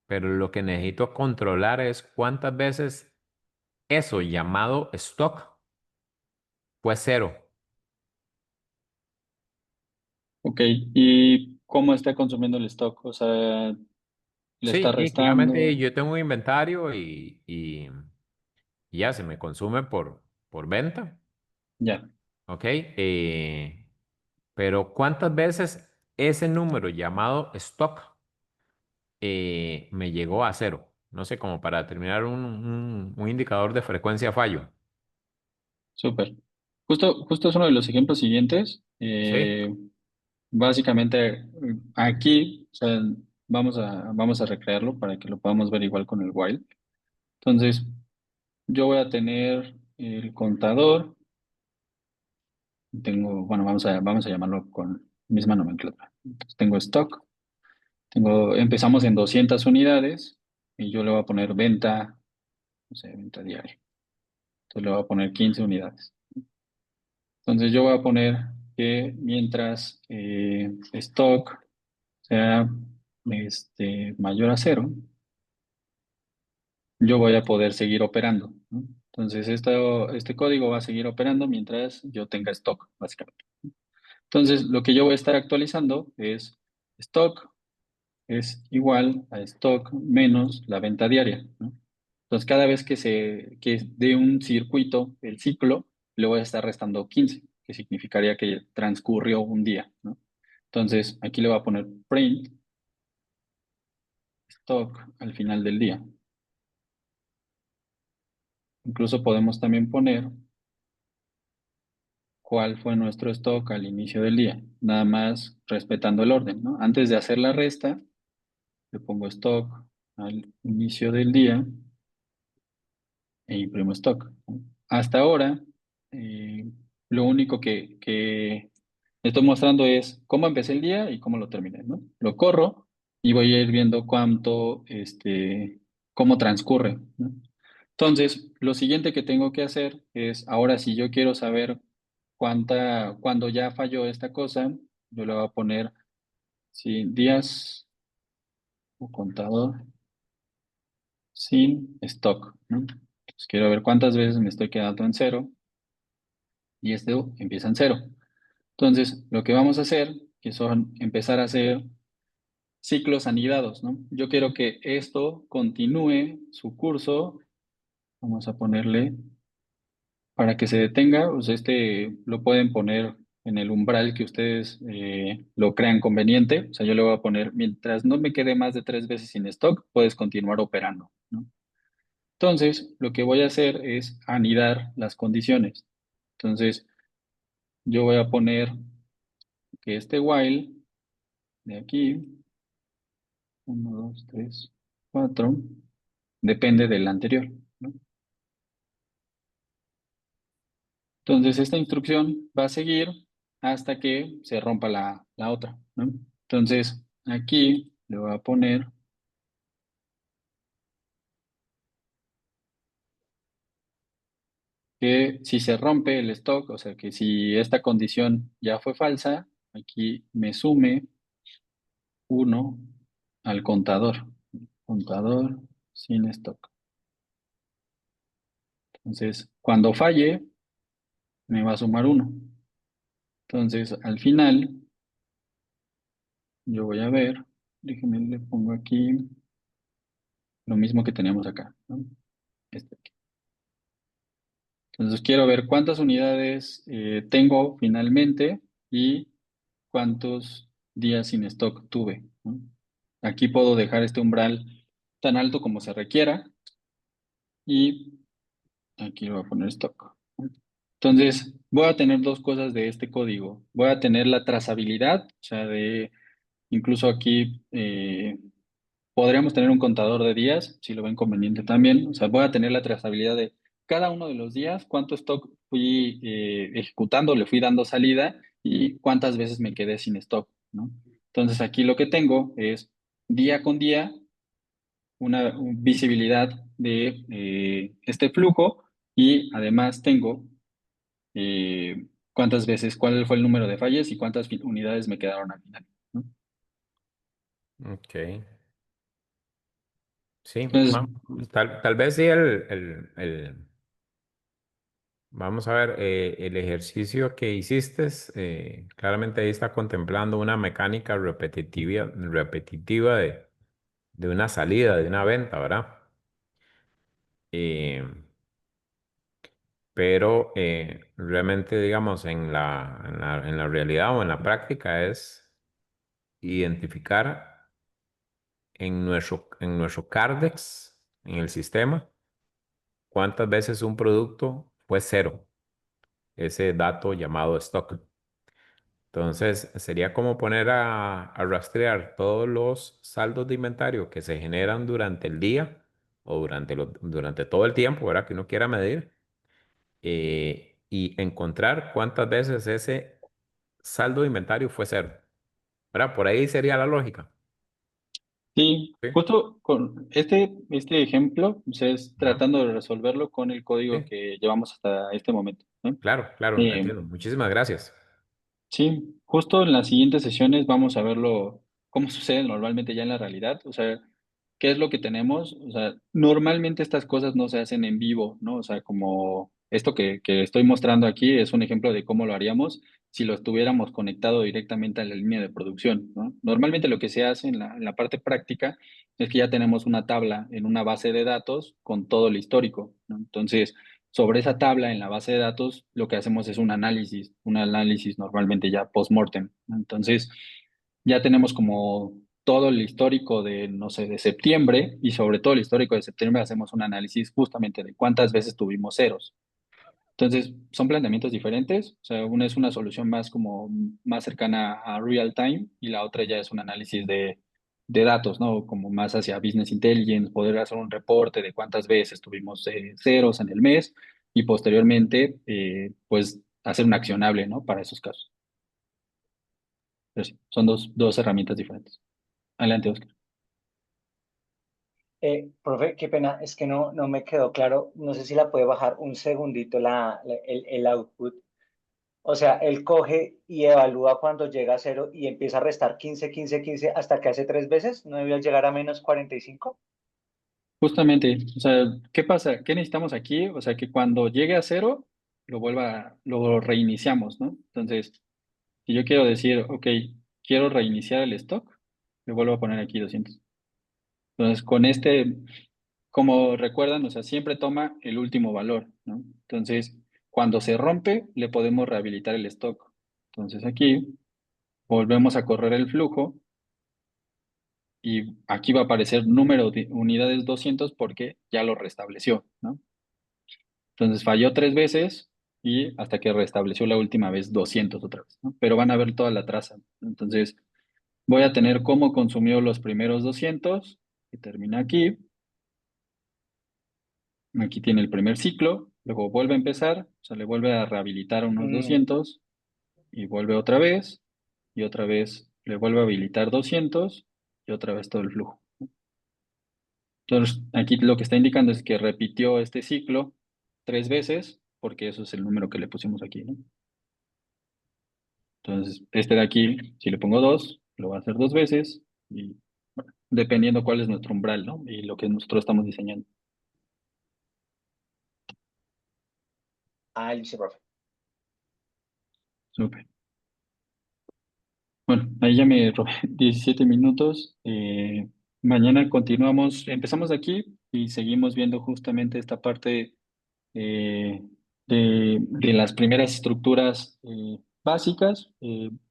pero lo que necesito controlar es cuántas veces eso llamado stock fue cero. Ok, ¿y cómo está consumiendo el stock? O sea, ¿le está Sí, claramente restando? yo tengo un inventario y ya se me consume por venta, Ya, ¿ok? Pero ¿cuántas veces ese número llamado stock me llegó a cero? No sé, como para determinar un indicador de frecuencia fallo. súper. Justo es uno de los ejemplos siguientes. Sí, Básicamente, aquí, o sea, vamos a recrearlo para que lo podamos ver igual con el while. Entonces, yo voy a tener el contador. Bueno, vamos a llamarlo con misma nomenclatura. Entonces, tengo stock. Empezamos en 200 unidades y yo le voy a poner venta, no sé, venta diaria. Entonces le voy a poner 15 unidades. Entonces yo voy a poner que mientras stock sea mayor a cero, yo voy a poder seguir operando, ¿no? Entonces este código va a seguir operando mientras yo tenga stock, básicamente. Entonces lo que yo voy a estar actualizando es stock es igual a stock menos la venta diaria, ¿no? Entonces, cada vez que de un circuito, el ciclo, le voy a estar restando 15, que significaría que transcurrió un día, ¿no? Entonces, aquí le voy a poner print stock al final del día. Incluso podemos también poner cuál fue nuestro stock al inicio del día, nada más respetando el orden, ¿no? Antes de hacer la resta, le pongo stock al inicio del día e imprimo stock, ¿no? Hasta ahora, lo único que estoy mostrando es cómo empecé el día y cómo lo terminé, ¿no? Lo corro y voy a ir viendo cómo transcurre, ¿no? Entonces, lo siguiente que tengo que hacer es, ahora si yo quiero saber cuando ya falló esta cosa, yo le voy a poner, sí, días o contador sin stock, ¿no? Entonces, quiero ver cuántas veces me estoy quedando en cero y esto empieza en cero. Entonces, lo que vamos a hacer, que son empezar a hacer ciclos anidados, ¿no? Yo quiero que esto continúe su curso, vamos a ponerle, para que se detenga, pues lo pueden poner en el umbral que ustedes lo crean conveniente, o sea, yo le voy a poner, mientras no me quede más de 3 veces sin stock, puedes continuar operando, ¿no? Entonces, lo que voy a hacer es anidar las condiciones. Entonces, yo voy a poner que este while de aquí, 1, 2, 3, 4, depende del anterior, ¿no? Entonces, esta instrucción va a seguir hasta que se rompa la otra, ¿no? Entonces, aquí le voy a poner que si se rompe el stock, o sea, que si esta condición ya fue falsa, aquí me sume 1 al contador. Contador sin stock. Entonces, cuando falle, me va a sumar 1. Entonces, al final, yo voy a ver, déjenme, le pongo aquí lo mismo que teníamos acá, ¿no? Aquí. Entonces, quiero ver cuántas unidades tengo finalmente y cuántos días sin stock tuve, ¿no? Aquí puedo dejar este umbral tan alto como se requiera y aquí voy a poner stock. Entonces, voy a tener dos cosas de este código. Voy a tener la trazabilidad, o sea, incluso aquí podríamos tener un contador de días, si lo ven conveniente también. O sea, voy a tener la trazabilidad de cada uno de los días, cuánto stock fui ejecutando, le fui dando salida y cuántas veces me quedé sin stock, ¿no? Entonces, aquí lo que tengo es día con día una visibilidad de este flujo y además tengo cuántas veces, cuál fue el número de fallas y cuántas unidades me quedaron al final, ¿no? Ok. Sí, Entonces, tal vez sí vamos a ver, el ejercicio que hiciste, claramente ahí está contemplando una mecánica repetitiva de una salida, de una venta, ¿verdad? Eh, pero realmente, digamos, en la realidad o en la práctica es identificar en nuestro Cardex, en el sistema, cuántas veces un producto fue cero, ese dato llamado stock. Entonces, sería como poner a rastrear todos los saldos de inventario que se generan durante el día o durante todo el tiempo, ¿verdad? Que uno quiera medir, y encontrar cuántas veces ese saldo de inventario fue cero, ¿verdad? Por ahí sería la lógica. sí, Sí, justo con este ejemplo, pues, es ajá, tratando de resolverlo con el código sí, que llevamos hasta este momento, ¿no? claro, claro, Eh, entiendo. Muchísimas gracias. sí, justo en las siguientes sesiones vamos a verlo, cómo sucede normalmente ya en la realidad, o sea, qué es lo que tenemos, o sea, normalmente estas cosas no se hacen en vivo, ¿no? O sea, como esto que estoy mostrando aquí es un ejemplo de cómo lo haríamos si lo estuviéramos conectado directamente a la línea de producción, ¿no? Normalmente lo que se hace en la parte práctica es que ya tenemos una tabla en una base de datos con todo el histórico, ¿no? Entonces, sobre esa tabla en la base de datos, lo que hacemos es un análisis normalmente ya post-mortem, ¿no? Entonces, ya tenemos como todo el histórico de, no sé, de septiembre y sobre todo el histórico de septiembre hacemos un análisis justamente de cuántas veces tuvimos ceros. Entonces, son planteamientos diferentes, o sea, una es una solución más como más cercana a real time y la otra ya es un análisis de datos, ¿no? Como más hacia business intelligence, poder hacer un reporte de cuántas veces tuvimos ceros en el mes y posteriormente, pues, hacer un accionable, ¿no? Para esos casos. Pero sí, son dos herramientas diferentes. Adelante, Oscar. Profe, qué pena, es que no me quedó claro. No sé si la puede bajar un segundito el output. O sea, él coge y evalúa cuando llega a cero y empieza a restar 15, 15, 15 hasta que hace 3 veces. ¿No debió llegar a menos 45? Justamente, o sea, ¿qué pasa? ¿Qué necesitamos aquí? O sea, que cuando llegue a cero, lo reiniciamos, ¿no? Entonces, si yo quiero decir, ok, quiero reiniciar el stock, le vuelvo a poner aquí 200. Entonces, con como recuerdan, o sea, siempre toma el último valor, ¿no? Entonces, cuando se rompe, le podemos rehabilitar el stock. Entonces, aquí volvemos a correr el flujo y aquí va a aparecer número de unidades 200 porque ya lo restableció, ¿no? Entonces falló 3 veces y hasta que restableció la última vez 200 otra vez, ¿no? Pero van a ver toda la traza. Entonces voy a tener cómo consumió los primeros 200, que termina aquí. Aquí tiene el primer ciclo, luego vuelve a empezar, o sea, le vuelve a rehabilitar unos 200 y vuelve otra vez, y otra vez le vuelve a habilitar 200 y otra vez todo el flujo. Entonces, aquí lo que está indicando es que repitió este ciclo 3 veces, porque eso es el número que le pusimos aquí, ¿no? Entonces, este de aquí, si le pongo 2, lo va a hacer 2 veces, y bueno, dependiendo cuál es nuestro umbral, ¿no? Y lo que nosotros estamos diseñando. Ah, listo, profe. Súper. Bueno, ahí ya me robé 17 minutos. Mañana continuamos, empezamos de aquí y seguimos viendo justamente esta parte eh, de las primeras estructuras básicas.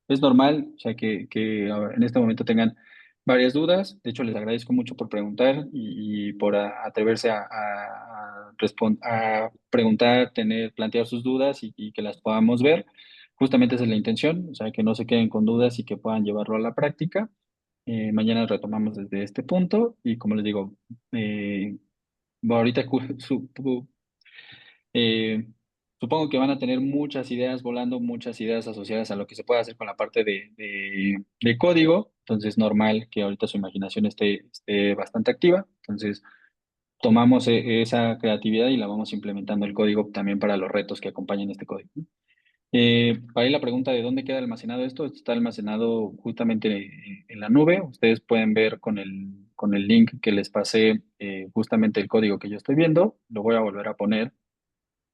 Es normal, o sea, que en este momento tengan varias dudas. De hecho, les agradezco mucho por preguntar y por atreverse a preguntar, plantear sus dudas y que las podamos ver. Justamente esa es la intención, o sea, que no se queden con dudas y que puedan llevarlo a la práctica. Mañana retomamos desde este punto y como les digo, ahorita eh, supongo que van a tener muchas ideas volando, muchas ideas asociadas a lo que se puede hacer con la parte de código. Entonces, normal que ahorita su imaginación esté bastante activa. Entonces, tomamos esa creatividad y la vamos implementando el código también para los retos que acompañan este código, ¿no? Para ahí la pregunta de dónde queda almacenado esto, está almacenado justamente en la nube. Ustedes pueden ver con el link que les pasé justamente el código que yo estoy viendo. Lo voy a volver a poner.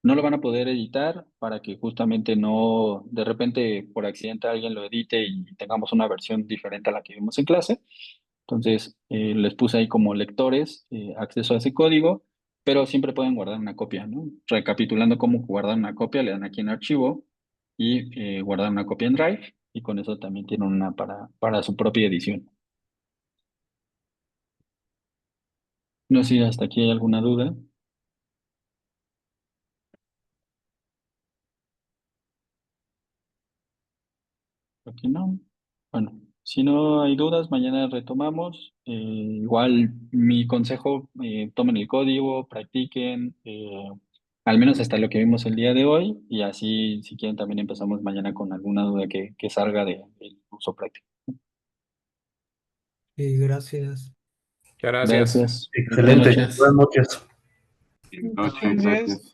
No lo van a poder editar para que justamente no, de repente por accidente alguien lo edite y tengamos una versión diferente a la que vimos en clase. Entonces, les puse ahí como lectores acceso a ese código, pero siempre pueden guardar una copia, ¿no? Recapitulando cómo guardar una copia, le dan aquí en archivo y guardar una copia en Drive y con eso también tienen una para su propia edición. No sé si hasta aquí hay alguna duda. Aquí no. Bueno, si no hay dudas, mañana retomamos. Igual mi consejo, tomen el código, practiquen, al menos hasta lo que vimos el día de hoy, y así, si quieren, también empezamos mañana con alguna duda que salga del uso práctico. Y gracias. Muchas gracias. Gracias. Buenas Excelente. noches. Buenas noches. Noches, gracias.